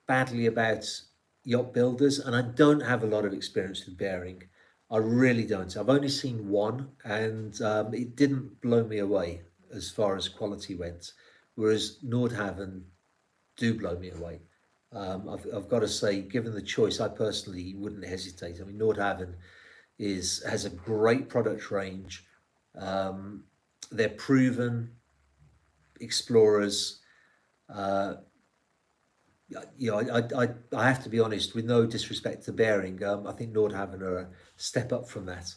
badly about yacht builders, and I don't have a lot of experience with Bearing. I really don't. I've only seen one, and it didn't blow me away as far as quality went, whereas Nordhaven do blow me away. I've got to say, given the choice, I personally wouldn't hesitate. I mean, Nordhaven has a great product range. They're proven explorers. I have to be honest, with no disrespect to Bearing, I think Nordhaven are a step up from that,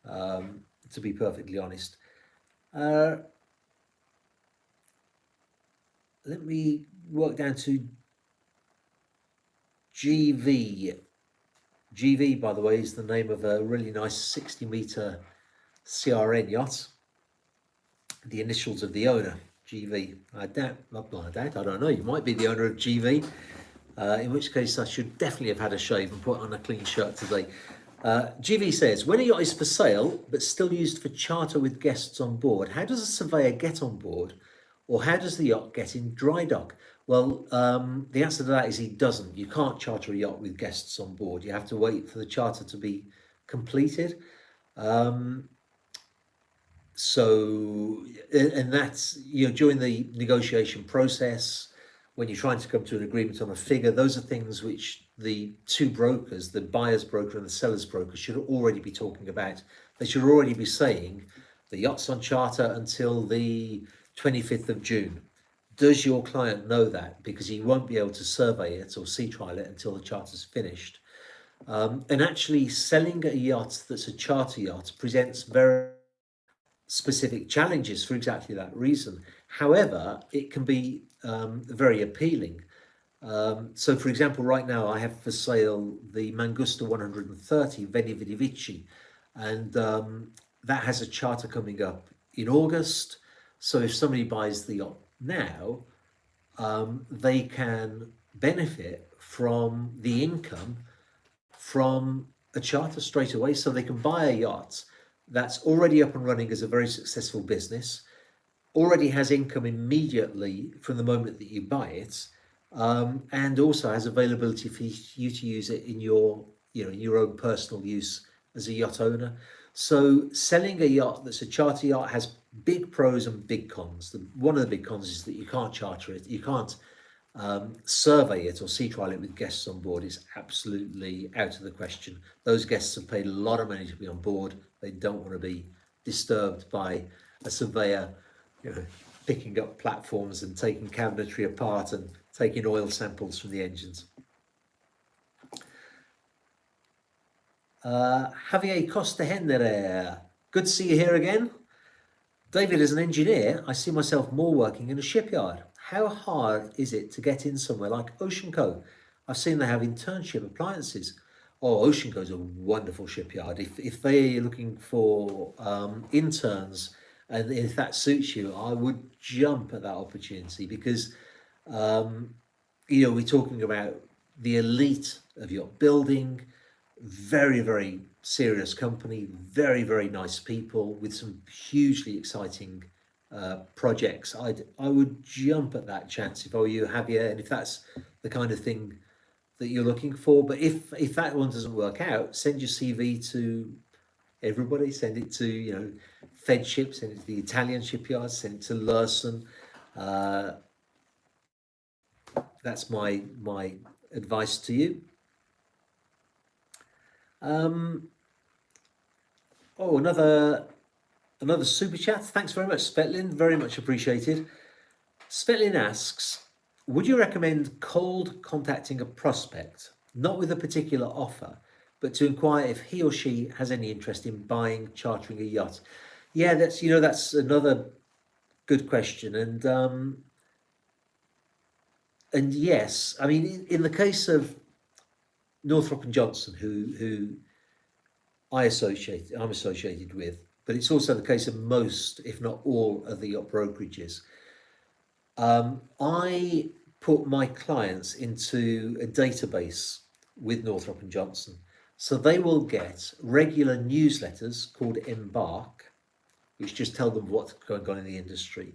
to be perfectly honest. Let me work down to GV. GV, by the way, is the name of a really nice 60-meter CRN yacht. The initials of the owner, GV. I don't know, you might be the owner of GV, in which case I should definitely have had a shave and put on a clean shirt today. GV says, when a yacht is for sale but still used for charter with guests on board, how does a surveyor get on board, or how does the yacht get in dry dock? Well, the answer to that is he doesn't. You can't charter a yacht with guests on board. You have to wait for the charter to be completed. So, and that's, during the negotiation process, when you're trying to come to an agreement on a figure, those are things which the two brokers, the buyer's broker and the seller's broker, should already be talking about. They should already be saying the yacht's on charter until the 25th of June. Does your client know that? Because he won't be able to survey it or sea trial it until the charter's finished. And actually selling a yacht that's a charter yacht presents very specific challenges for exactly that reason. However, it can be very appealing. So, for example, right now I have for sale the Mangusta 130 Veni Vidi Vici, and that has a charter coming up in August. So if somebody buys the yacht now, they can benefit from the income from a charter straight away, so they can buy a yacht that's already up and running as a very successful business, already has income immediately from the moment that you buy it, and also has availability for you to use it in your, in your own personal use as a yacht owner. So selling a yacht that's a charter yacht has big pros and big cons. One of the big cons is that you can't charter it, you can't survey it or sea trial it with guests on board. Is absolutely out of the question. Those guests have paid a lot of money to be on board. They don't want to be disturbed by a surveyor, picking up platforms and taking cabinetry apart and taking oil samples from the engines. Javier Costa Henderer, good to see you here again. David, as an engineer, I see myself more working in a shipyard. How hard is it to get in somewhere like Ocean Co? I've seen they have internship appliances. Oh, Ocean Co is a wonderful shipyard. If they're looking for interns, and if that suits you, I would jump at that opportunity because, we're talking about the elite of yacht building, very, very serious company, very, very nice people with some hugely exciting projects. I would jump at that chance if I were you, Javier, and if that's the kind of thing that you're looking for. But if that one doesn't work out, send your CV to everybody. Send it to Fedship, send it to the Italian shipyards, send it to Lurson. That's my advice to you. Another super chat. Thanks very much, Svetlin. Very much appreciated. Svetlin asks, would you recommend cold contacting a prospect, not with a particular offer, but to inquire if he or she has any interest in buying, chartering a yacht? Yeah, that's another good question. And yes, I mean, in the case of Northrop and Johnson, who I'm associated with, but it's also the case of most, if not all, of the yacht brokerages. I put my clients into a database with Northrop and Johnson, so they will get regular newsletters called Embark, which just tell them what's going on in the industry.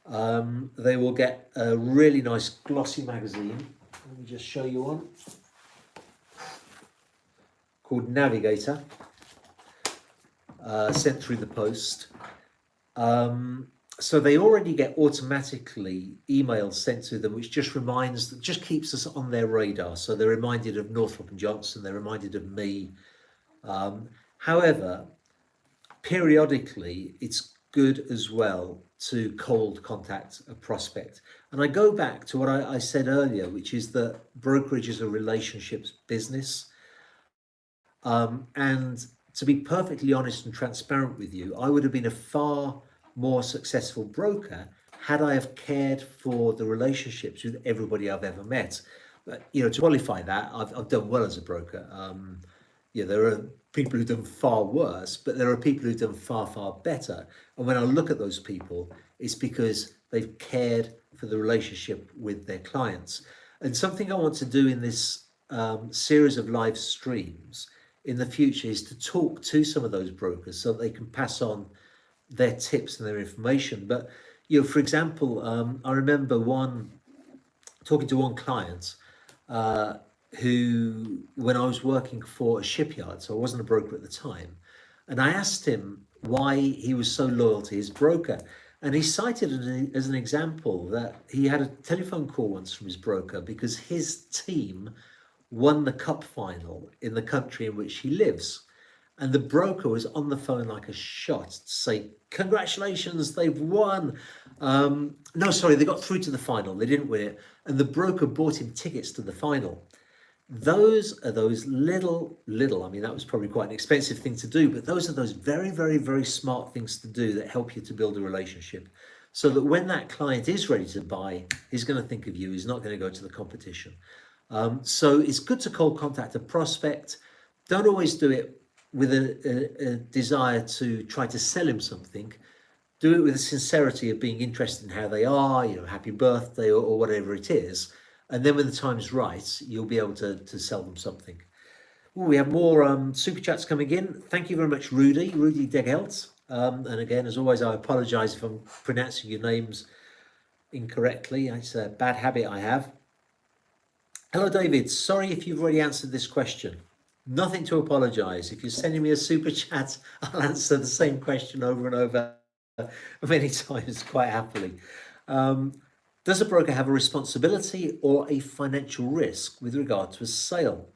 They will get a really nice glossy magazine. Let me just show you one called Navigator, sent through the post. So they already get automatically emails sent to them, which just keeps us on their radar. So they're reminded of Northrop and Johnson, they're reminded of me. However, periodically, it's good as well to cold contact a prospect. And I go back to what I said earlier, which is that brokerage is a relationships business. And to be perfectly honest and transparent with you, I would have been a far more successful broker had I have cared for the relationships with everybody I've ever met. But, to qualify that, I've done well as a broker. There are people who've done far worse, but there are people who've done far, far better. And when I look at those people, it's because they've cared for the relationship with their clients. And something I want to do in this series of live streams in the future is to talk to some of those brokers so that they can pass on their tips and their information. But, for example, I remember talking to one client who, when I was working for a shipyard, so I wasn't a broker at the time, and I asked him why he was so loyal to his broker. And he cited as an example that he had a telephone call once from his broker because his team won the cup final in the country in which he lives. And the broker was on the phone like a shot to say, congratulations, they've won. No, sorry, they got through to the final. They didn't win it. And the broker bought him tickets to the final. Those are those little, I mean, that was probably quite an expensive thing to do, but those are those very, very, very smart things to do that help you to build a relationship so that when that client is ready to buy, he's going to think of you. He's not going to go to the competition. So it's good to cold contact a prospect. Don't always do it with a desire to try to sell him something. Do it with a sincerity of being interested in how they are, happy birthday or whatever it is. And then when the time's right, you'll be able to sell them something. Ooh, we have more super chats coming in. Thank you very much, Rudy Degelt. And again, as always, I apologise if I'm pronouncing your names incorrectly. It's a bad habit I have. Hello, David. Sorry if you've already answered this question. Nothing to apologise. If you're sending me a super chat, I'll answer the same question over and over many times quite happily. Does a broker have a responsibility or a financial risk with regard to a sale?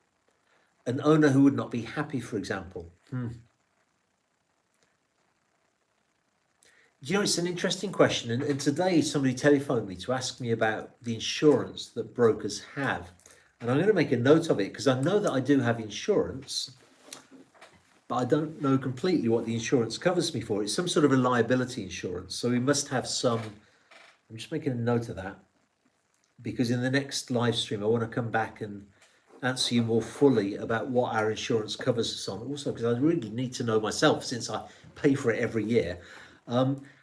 An owner who would not be happy, for example. You know, it's an interesting question. And today somebody telephoned me to ask me about the insurance that brokers have. And I'm going to make a note of it because I know that I do have insurance, but I don't know completely what the insurance covers me for. It's some sort of a liability insurance. So we must have some. I'm just making a note of that because in the next live stream, I want to come back and answer you more fully about what our insurance covers us on. Also, because I really need to know myself since I pay for it every year.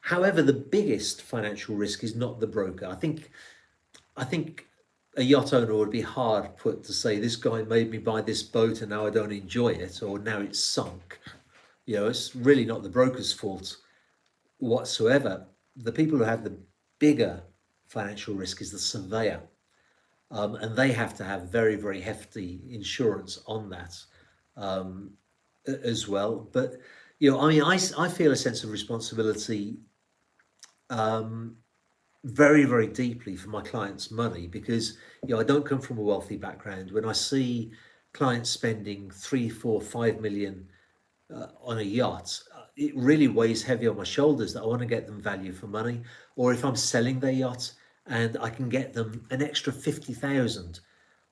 However, the biggest financial risk is not the broker. I think a yacht owner would be hard put to say this guy made me buy this boat and now I don't enjoy it, or now it's sunk. You know, it's really not the broker's fault whatsoever. The people who have the bigger financial risk is the surveyor. And they have to have very, very hefty insurance on that as well. But, you know, I mean, I feel a sense of responsibility very, very deeply for my clients' money because, you know, I don't come from a wealthy background. When I see clients spending 3, 4, 5 million on a yacht, it really weighs heavy on my shoulders that I want to get them value for money. Or if I'm selling their yacht and I can get them an extra 50,000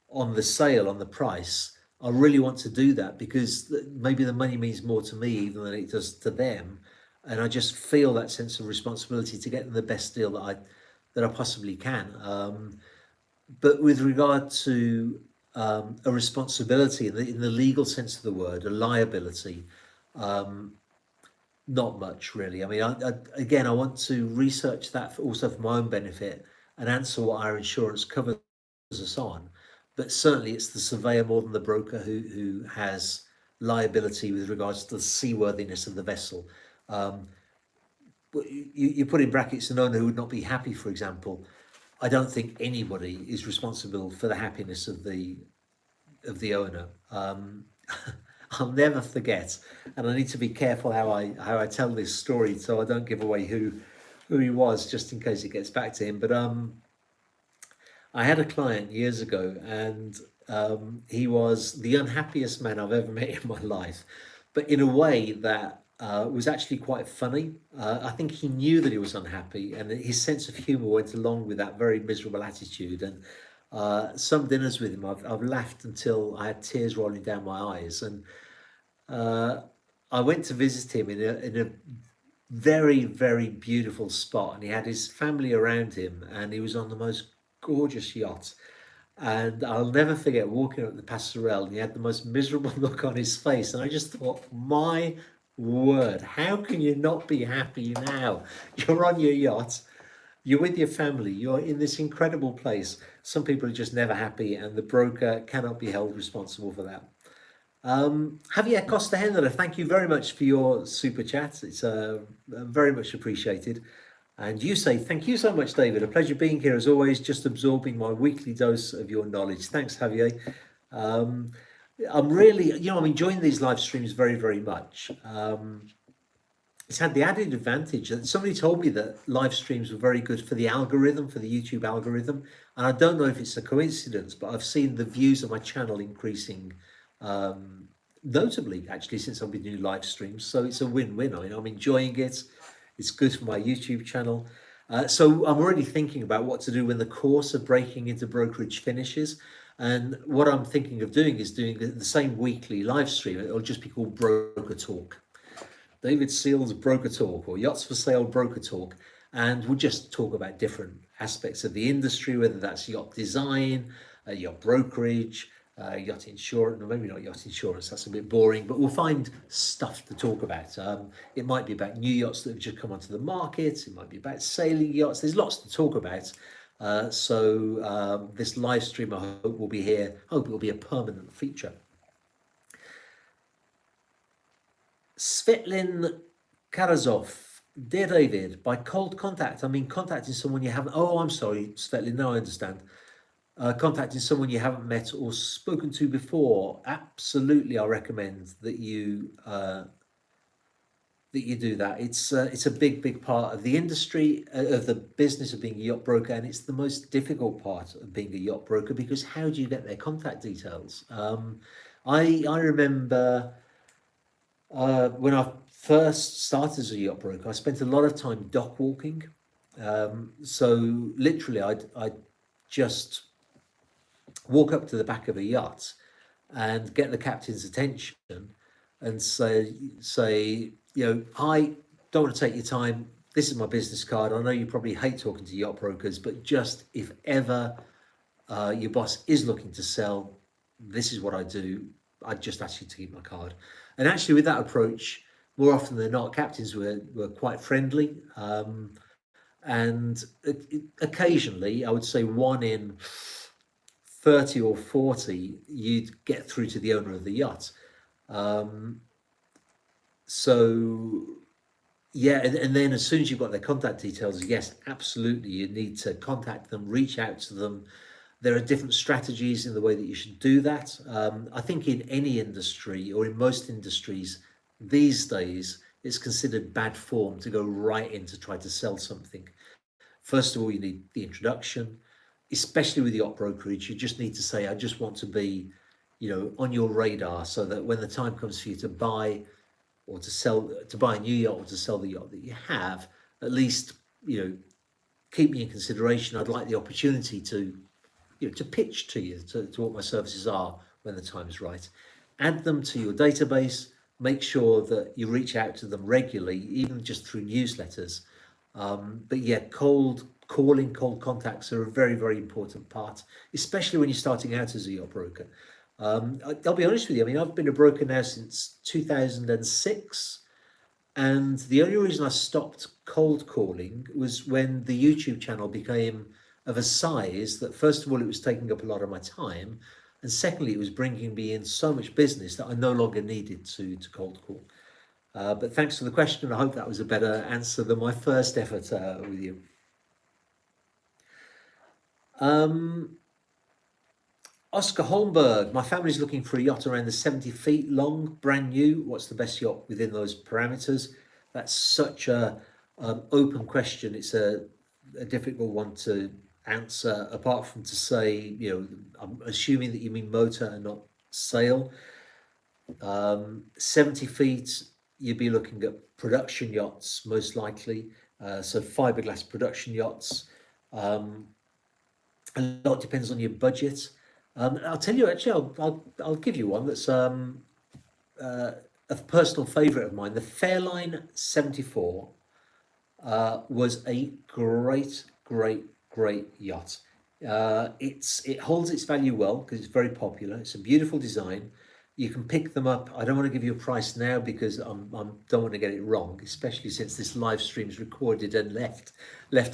on the sale, on the price, I really want to do that because maybe the money means more to me even than it does to them. And I just feel that sense of responsibility to get them the best deal that I possibly can. But with regard to a responsibility in the legal sense of the word, a liability, not much really. I mean, again, I want to research that also for my own benefit and answer what our insurance covers us on. But certainly it's the surveyor more than the broker who has liability with regards to the seaworthiness of the vessel. You put in brackets an owner who would not be happy, for example. I don't think anybody is responsible for the happiness of the owner. I'll never forget, and I need to be careful how I tell this story so I don't give away who he was, just in case it gets back to him. But I had a client years ago, and he was the unhappiest man I've ever met in my life, but in a way that was actually quite funny. I think he knew that he was unhappy, and his sense of humour went along with that very miserable attitude. And some dinners with him, I've laughed until I had tears rolling down my eyes. And I went to visit him in a very, very beautiful spot, and he had his family around him, and he was on the most gorgeous yacht. And I'll never forget walking up the passerelle, and he had the most miserable look on his face. And I just thought, my word, how can you not be happy now? You're on your yacht, you're with your family, you're in this incredible place. Some people are just never happy, and the broker cannot be held responsible for that. Javier Costa Hendra, thank you very much for your super chat. It's very much appreciated. And you say, thank you so much, David. A pleasure being here as always, just absorbing my weekly dose of your knowledge. Thanks, Javier. I'm really, I'm enjoying these live streams very, very much. It's had the added advantage that somebody told me that live streams were very good for the algorithm, for the YouTube algorithm. And I don't know if it's a coincidence, but I've seen the views of my channel increasing notably, actually, since I've been doing live streams. So it's a win-win. I mean, I'm enjoying it. It's good for my YouTube channel. So I'm already thinking about what to do when the course of breaking into brokerage finishes. And what I'm thinking of doing is doing the same weekly live stream. It'll just be called Broker Talk. David Seals Broker Talk, or Yachts for Sale Broker Talk. And we'll just talk about different aspects of the industry, whether that's yacht design, yacht brokerage, yacht insurance, or maybe not yacht insurance, that's a bit boring, but we'll find stuff to talk about. It might be about new yachts that have just come onto the market, it might be about sailing yachts, there's lots to talk about. So this live stream, I hope will be here, I hope it will be a permanent feature. Svetlin Karazov, dear David, by cold contact, I mean contacting someone you haven't. Oh, I'm sorry, Svetlin. No, I understand. Contacting someone you haven't met or spoken to before. Absolutely, I recommend that you do that. It's a big part of the industry, of the business of being a yacht broker, and it's the most difficult part of being a yacht broker because how do you get their contact details? I remember when I first started as a yacht broker, I spent a lot of time dock walking. So literally, I'd just walk up to the back of a yacht and get the captain's attention and say, I don't want to take your time. This is my business card. I know you probably hate talking to yacht brokers, but just if ever your boss is looking to sell, this is what I do. I'd just ask you to keep my card. And actually, with that approach, more often than not, captains were quite friendly. And occasionally, I would say 1 in 30 or 40, you'd get through to the owner of the yacht. So yeah, and then as soon as you've got their contact details, yes, absolutely, you need to contact them, reach out to them. There are different strategies in the way that you should do that. I think in any industry or in most industries these days, it's considered bad form to go right in to try to sell something. First of all, you need the introduction, especially with yacht brokerage. You just need to say, I just want to be, on your radar so that when the time comes for you to buy or to sell, to buy a new yacht or to sell the yacht that you have, at least, keep me in consideration. I'd like the opportunity to, to pitch to you to what my services are when the time is right. Add them to your database. Make sure that you reach out to them regularly, even just through newsletters. But yeah, cold contacts are a very important part, especially when you're starting out as a yacht broker. I'll be honest with you. I mean, I've been a broker now since 2006, and the only reason I stopped cold calling was when the YouTube channel became of a size that, first of all, it was taking up a lot of my time, and secondly, it was bringing me in so much business that I no longer needed to cold call. But thanks for the question. I hope that was a better answer than my first effort with you. Oscar Holmberg, my family's looking for a yacht around the 70 feet long, brand new. What's the best yacht within those parameters? That's such a open question. It's a difficult one to answer, apart from to say, I'm assuming that you mean motor and not sail. 70 feet, you'd be looking at production yachts, most likely. So fiberglass production yachts. A lot depends on your budget. I'll tell you, actually, I'll give you one that's a personal favourite of mine. The Fairline 74 was a great yacht. It holds its value well because it's very popular. It's a beautiful design. You can pick them up. I don't want to give you a price now because I don't want to get it wrong, especially since this live stream is recorded and left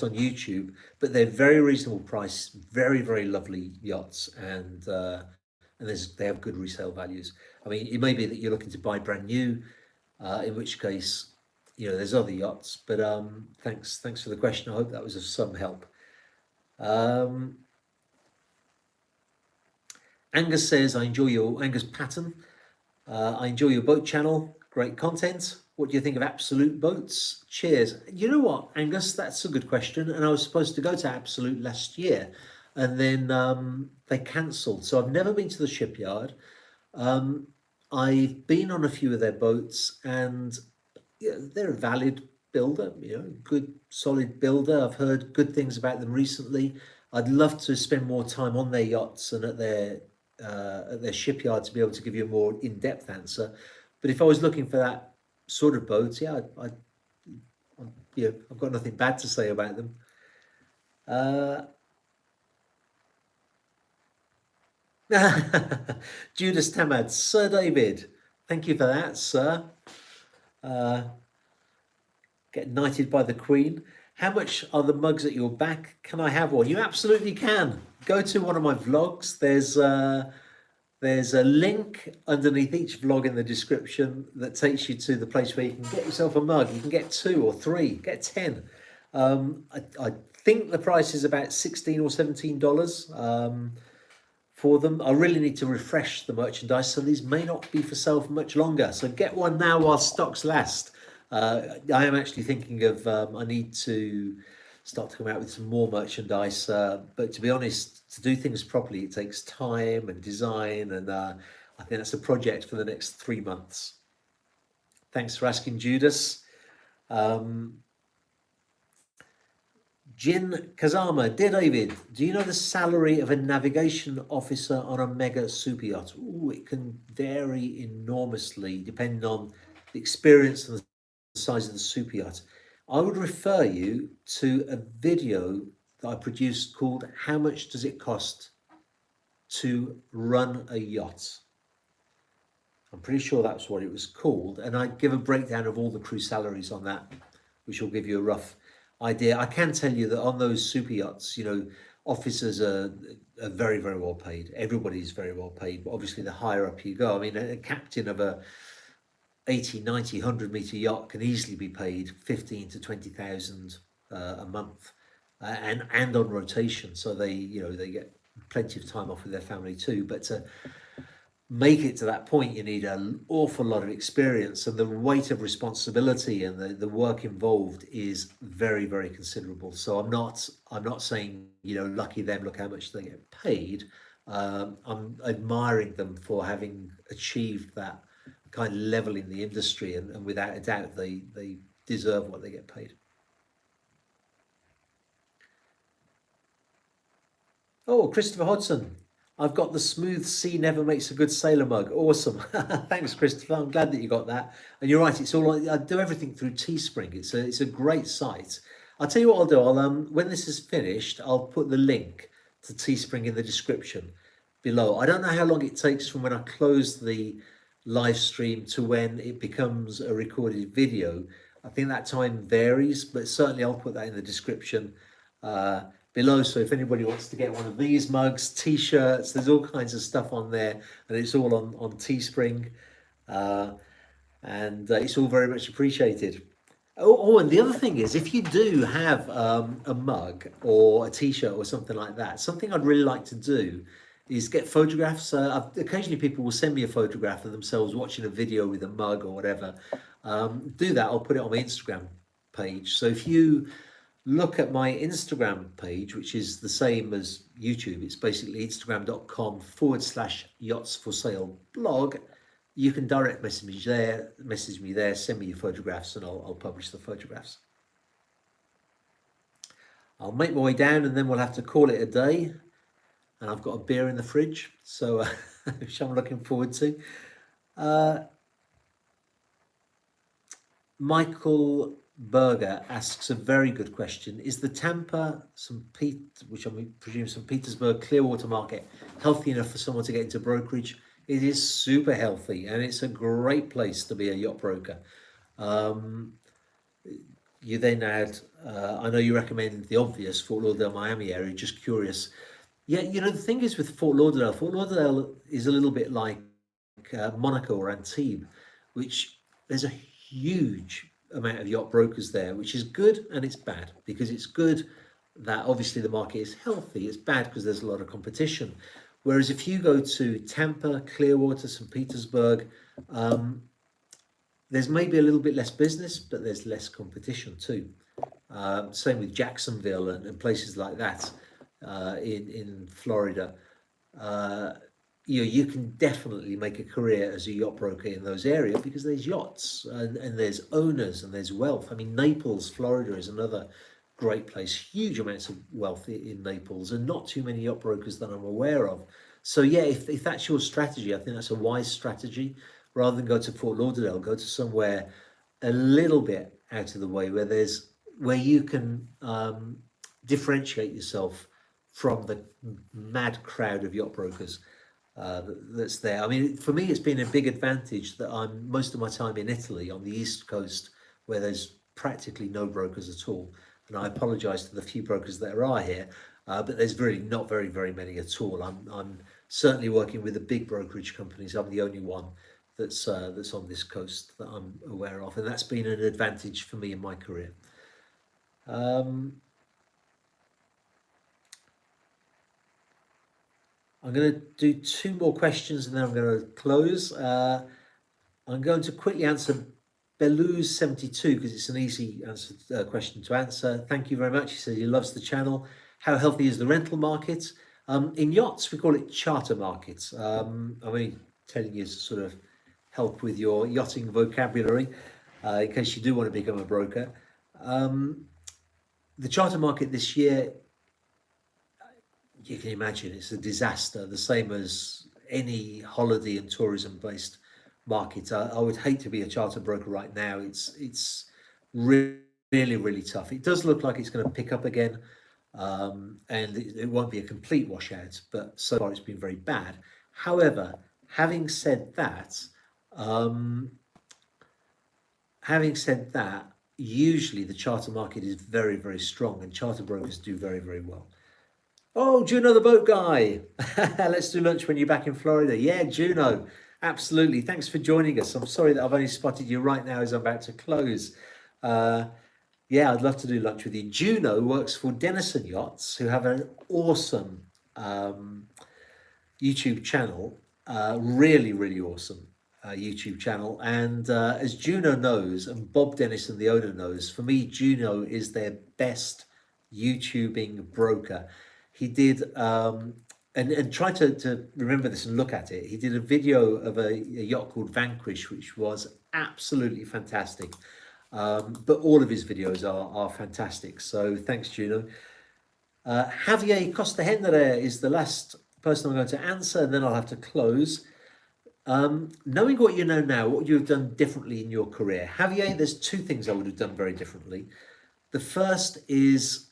on YouTube. But they're very reasonable price, very lovely yachts, and they have good resale values. I mean, it may be that you're looking to buy brand new, in which case, there's other yachts. But thanks for the question. I hope that was of some help. Angus says, Angus Patton, I enjoy your boat channel. Great content. What do you think of Absolute Boats? Cheers. You know what, Angus, that's a good question. And I was supposed to go to Absolute last year and then they cancelled. So I've never been to the shipyard. I've been on a few of their boats and they're a valid builder, good solid builder. I've heard good things about them recently. I'd love to spend more time on their yachts and at their shipyard to be able to give you a more in-depth answer. But if I was looking for that sort of boat, I've got nothing bad to say about them. Judas Tamad, Sir David, thank you for that, sir. Get knighted by the Queen. How much are the mugs at your back? Can I have one? You absolutely can. Go to one of my vlogs. There's There's a link underneath each vlog in the description that takes you to the place where you can get yourself a mug. You can get 2 or 3, get 10. I think the price is about $16 or $17 for them. I really need to refresh the merchandise, so these may not be for sale for much longer. So get one now while stocks last. I am actually thinking of, I need to start to come out with some more merchandise. But to be honest, to do things properly, it takes time and design, and I think that's a project for the next 3 months. Thanks for asking, Judas. Jin Kazama, dear David, do you know the salary of a navigation officer on a mega super yacht? Ooh, it can vary enormously depending on the experience and the size of the super yacht. I would refer you to a video that I produced called How Much Does It Cost to Run a Yacht? I'm pretty sure that's what it was called. And I give a breakdown of all the crew salaries on that, which will give you a rough idea. I can tell you that on those super yachts, officers are very, very well paid. Everybody's very well paid, but obviously the higher up you go, I mean, a captain of a 80, 90, 100-meter yacht can easily be paid 15 to 20,000 a month, and on rotation. So they get plenty of time off with their family too. But to make it to that point, you need an awful lot of experience, and the weight of responsibility and the work involved is very, very considerable. So I'm not saying, lucky them, look how much they get paid. I'm admiring them for having achieved that kind of level in the industry, and without a doubt they deserve what they get paid. Oh, Christopher Hodson, I've got the Smooth Sea Never Makes a Good Sailor mug. Awesome. Thanks, Christopher. I'm glad that you got that. And you're right, it's all, I do everything through Teespring. It's a great site. I'll tell you what I'll do. When this is finished, I'll put the link to Teespring in the description below. I don't know how long it takes from when I close the live stream to when it becomes a recorded video. I think that time varies, but certainly I'll put that in the description below. So if anybody wants to get one of these mugs, t-shirts, there's all kinds of stuff on there, and it's all on Teespring, and it's all very much appreciated. And the other thing is, if you do have a mug or a t-shirt or something like that, something I'd really like to do is get photographs. Occasionally people will send me a photograph of themselves watching a video with a mug or whatever. Do that, I'll put it on my Instagram page. So if you look at my Instagram page, which is the same as YouTube, it's basically instagram.com/yachts for sale blog. You can direct message me there, send me your photographs, and I'll publish the photographs. I'll make my way down, and then we'll have to call it a day. And I've got a beer in the fridge, so which I'm looking forward to. Michael Berger asks a very good question. Is the Tampa, which I presume St. Petersburg Clearwater market, healthy enough for someone to get into brokerage? It is super healthy, and it's a great place to be a yacht broker. You then add, I know you recommended the obvious, Fort Lauderdale, Miami area, just curious. Yeah, the thing is with Fort Lauderdale is a little bit like Monaco or Antibes, which there's a huge amount of yacht brokers there, which is good and it's bad. Because it's good that obviously the market is healthy. It's bad because there's a lot of competition. Whereas if you go to Tampa, Clearwater, St. Petersburg, there's maybe a little bit less business, but there's less competition too. Same with Jacksonville and places like that. In Florida, you can definitely make a career as a yacht broker in those areas because there's yachts and there's owners and there's wealth. I mean, Naples, Florida is another great place. Huge amounts of wealth in Naples, and not too many yacht brokers that I'm aware of. So yeah, if that's your strategy, I think that's a wise strategy. Rather than go to Fort Lauderdale, go to somewhere a little bit out of the way where you can differentiate yourself from the mad crowd of yacht brokers that's there. I mean, for me, it's been a big advantage that I'm most of my time in Italy on the East Coast, where there's practically no brokers at all. And I apologise to the few brokers that are here, but there's really not very, very many at all. I'm certainly working with the big brokerage companies, I'm the only one that's on this coast that I'm aware of, and that's been an advantage for me in my career. I'm going to do two more questions and then I'm going to close. I'm going to quickly answer Belou's72 because it's an easy question to answer. Thank you very much. He says he loves the channel. How healthy is the rental market? In yachts, we call it charter markets. I'm only telling you to sort of help with your yachting vocabulary in case you do want to become a broker. The charter market this year, you can imagine it's a disaster, the same as any holiday and tourism based market. I would hate to be a charter broker right now. It's really, really tough. It does look like it's going to pick up again, and it won't be a complete washout, but so far it's been very bad. However, having said that, usually the charter market is very, very strong and charter brokers do very, very well. Oh, Juno the boat guy. Let's do lunch when you're back in Florida. Yeah, Juno, absolutely. Thanks for joining us. I'm sorry that I've only spotted you right now as I'm about to close. Yeah, I'd love to do lunch with you. Juno works for Denison Yachts, who have an awesome YouTube channel. Really, really awesome YouTube channel. And as Juno knows, and Bob Dennison, the owner, knows, for me, Juno is their best YouTubing broker. He did, and try to remember this and look at it. He did a video of a yacht called Vanquish, which was absolutely fantastic. But all of his videos are fantastic. So thanks, Juno. Javier Costa Hendere is the last person I'm going to answer, and then I'll have to close. Knowing what you know now, what you've done differently in your career. Javier, there's two things I would have done very differently. The first is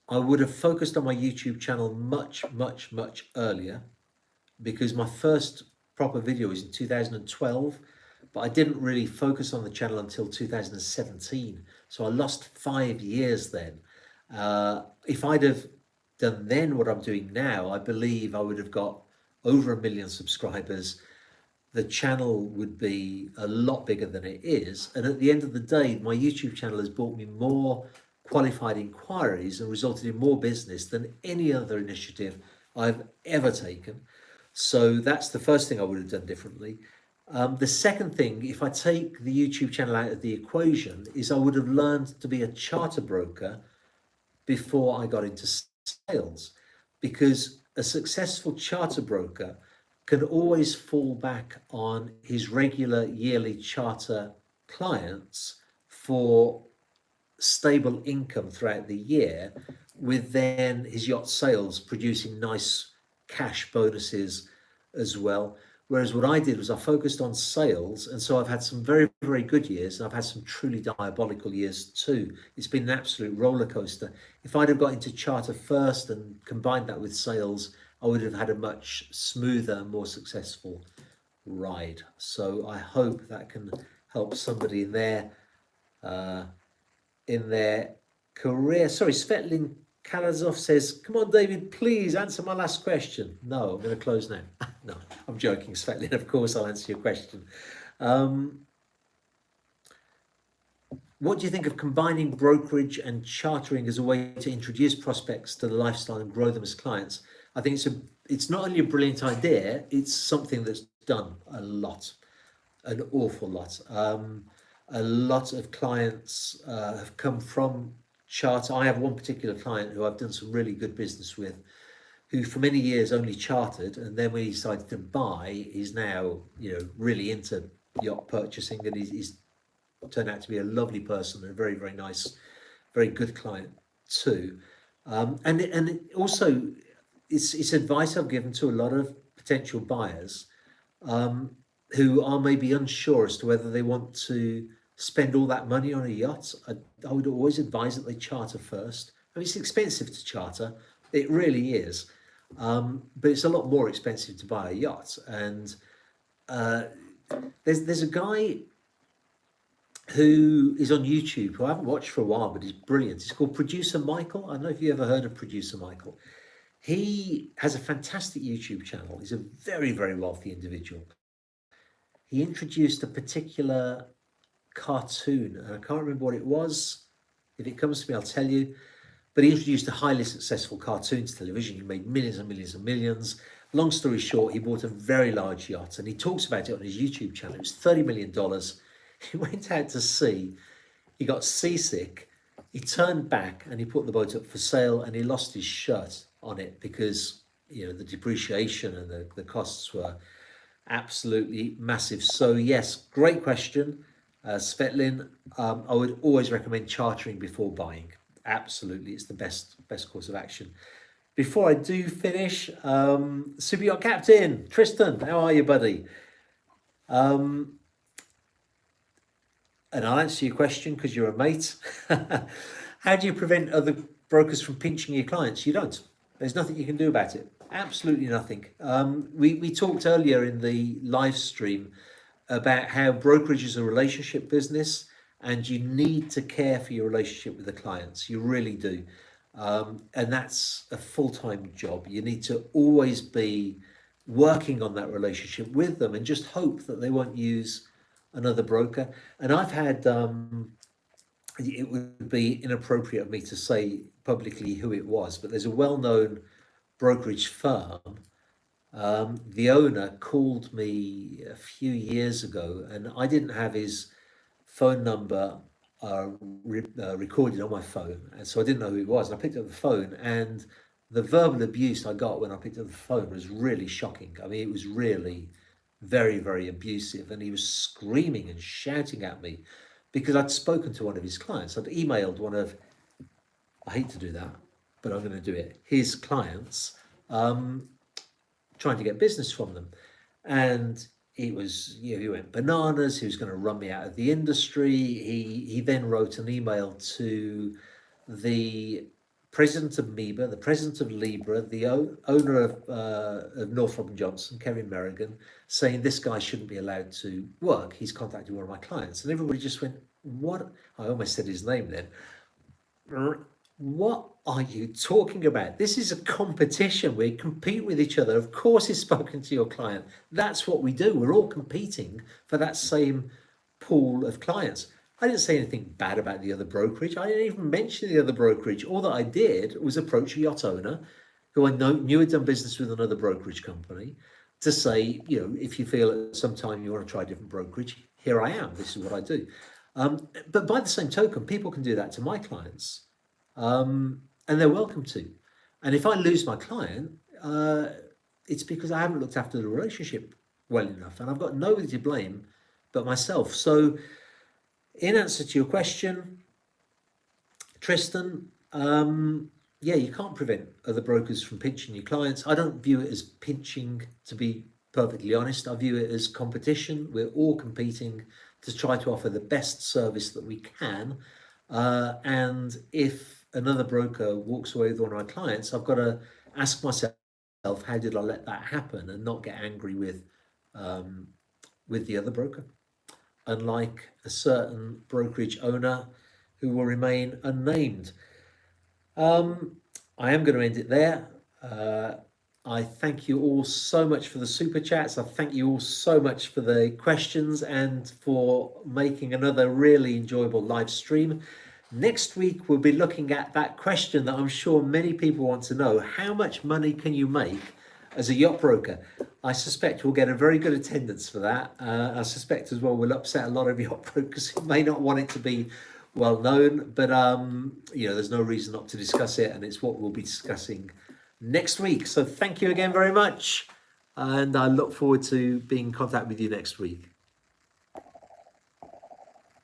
I would have focused on my YouTube channel much earlier, because my first proper video was in 2012, but I didn't really focus on the channel until 2017. So I lost 5 years then. If I'd have done then what I'm doing now, I believe I would have got over 1 million subscribers. The channel would be a lot bigger than it is. And at the end of the day, my YouTube channel has brought me more qualified inquiries and resulted in more business than any other initiative I've ever taken. So that's the first thing I would have done differently. The second thing, if I take the YouTube channel out of the equation, is I would have learned to be a charter broker before I got into sales, because a successful charter broker can always fall back on his regular yearly charter clients for stable income throughout the year, with then his yacht sales producing nice cash bonuses as well. Whereas what I did was I focused on sales, and so I've had some very, very good years, and I've had some truly diabolical years too. It's been an absolute roller coaster. If I'd have got into charter first and combined that with sales, I would have had a much smoother, more successful ride. So I hope that can help somebody in their career. Sorry, Svetlin Kalazov says, come on, David, please answer my last question. No, I'm going to close now. No, I'm joking, Svetlin. Of course, I'll answer your question. What do you think of combining brokerage and chartering as a way to introduce prospects to the lifestyle and grow them as clients? I think it's not only a brilliant idea, it's something that's done a lot, an awful lot. A lot of clients have come from charter. I have one particular client who I've done some really good business with, who for many years only chartered, and then when he decided to buy, he's now really into yacht purchasing, and he's turned out to be a lovely person and a very, very nice, very good client too. And also it's advice I've given to a lot of potential buyers who are maybe unsure as to whether they want to spend all that money on a yacht. I would always advise that they charter first. I mean, it's expensive to charter, it really is, but it's a lot more expensive to buy a yacht. And there's a guy who is on YouTube who I haven't watched for a while, but he's brilliant. He's called Producer Michael. I don't know if you ever heard of Producer Michael. He has a fantastic YouTube channel. He's a very, very wealthy individual. He introduced a particular cartoon, and I can't remember what it was. If it comes to me, I'll tell you. But he introduced a highly successful cartoon to television. He made millions and millions and millions. Long story short, he bought a very large yacht, and he talks about it on his YouTube channel. It was $30 million. He went out to sea. He got seasick. He turned back and he put the boat up for sale, and he lost his shirt on it because the depreciation and the costs were absolutely massive. So yes, great question, Svetlin. I would always recommend chartering before buying. Absolutely, it's the best course of action. Before I do finish, Super Yacht Captain Tristan, how are you, buddy? And I'll answer your question because you're a mate. How do you prevent other brokers from pinching your clients? You don't. There's nothing you can do about it. Absolutely nothing. We talked earlier in the live stream about how brokerage is a relationship business, and you need to care for your relationship with the clients. You really do. And that's a full-time job. You need to always be working on that relationship with them and just hope that they won't use another broker. And I've had, it would be inappropriate of me to say publicly who it was, but there's a well-known brokerage firm. The owner called me a few years ago, and I didn't have his phone number recorded on my phone, and so I didn't know who it was. And I picked up the phone, and the verbal abuse I got when I picked up the phone was really shocking. I mean, it was really very, very abusive, and he was screaming and shouting at me because I'd spoken to one of his clients. I'd emailed one of, I hate to do that, but I'm going to do it, his clients, trying to get business from them. And it was, he went bananas. He was going to run me out of the industry. He then wrote an email to the president of MEBA, the president of Libra, the owner of Northrop and Johnson, Kevin Merrigan, saying this guy shouldn't be allowed to work. He's contacted one of my clients. And everybody just went, what? I almost said his name then. What are you talking about? This is a competition. We compete with each other. Of course he's spoken to your client. That's what we do. We're all competing for that same pool of clients. I didn't say anything bad about the other brokerage. I didn't even mention the other brokerage. All that I did was approach a yacht owner who I knew had done business with another brokerage company to say, if you feel at some time you want to try a different brokerage, here I am. This is what I do. But by the same token, people can do that to my clients. And they're welcome to. And if I lose my client, it's because I haven't looked after the relationship well enough, and I've got nobody to blame but myself. So in answer to your question, Tristan, you can't prevent other brokers from pinching your clients. I don't view it as pinching, to be perfectly honest. I view it as competition. We're all competing to try to offer the best service that we can. And if another broker walks away with one of my clients, I've got to ask myself, how did I let that happen, and not get angry with the other broker, unlike a certain brokerage owner who will remain unnamed. I am going to end it there. I thank you all so much for the super chats. I thank you all so much for the questions and for making another really enjoyable live stream. Next week, we'll be looking at that question that I'm sure many people want to know. How much money can you make as a yacht broker? I suspect we'll get a very good attendance for that. I suspect as well we'll upset a lot of yacht brokers who may not want it to be well known, but there's no reason not to discuss it, and it's what we'll be discussing next week. So thank you again very much, and I look forward to being in contact with you next week.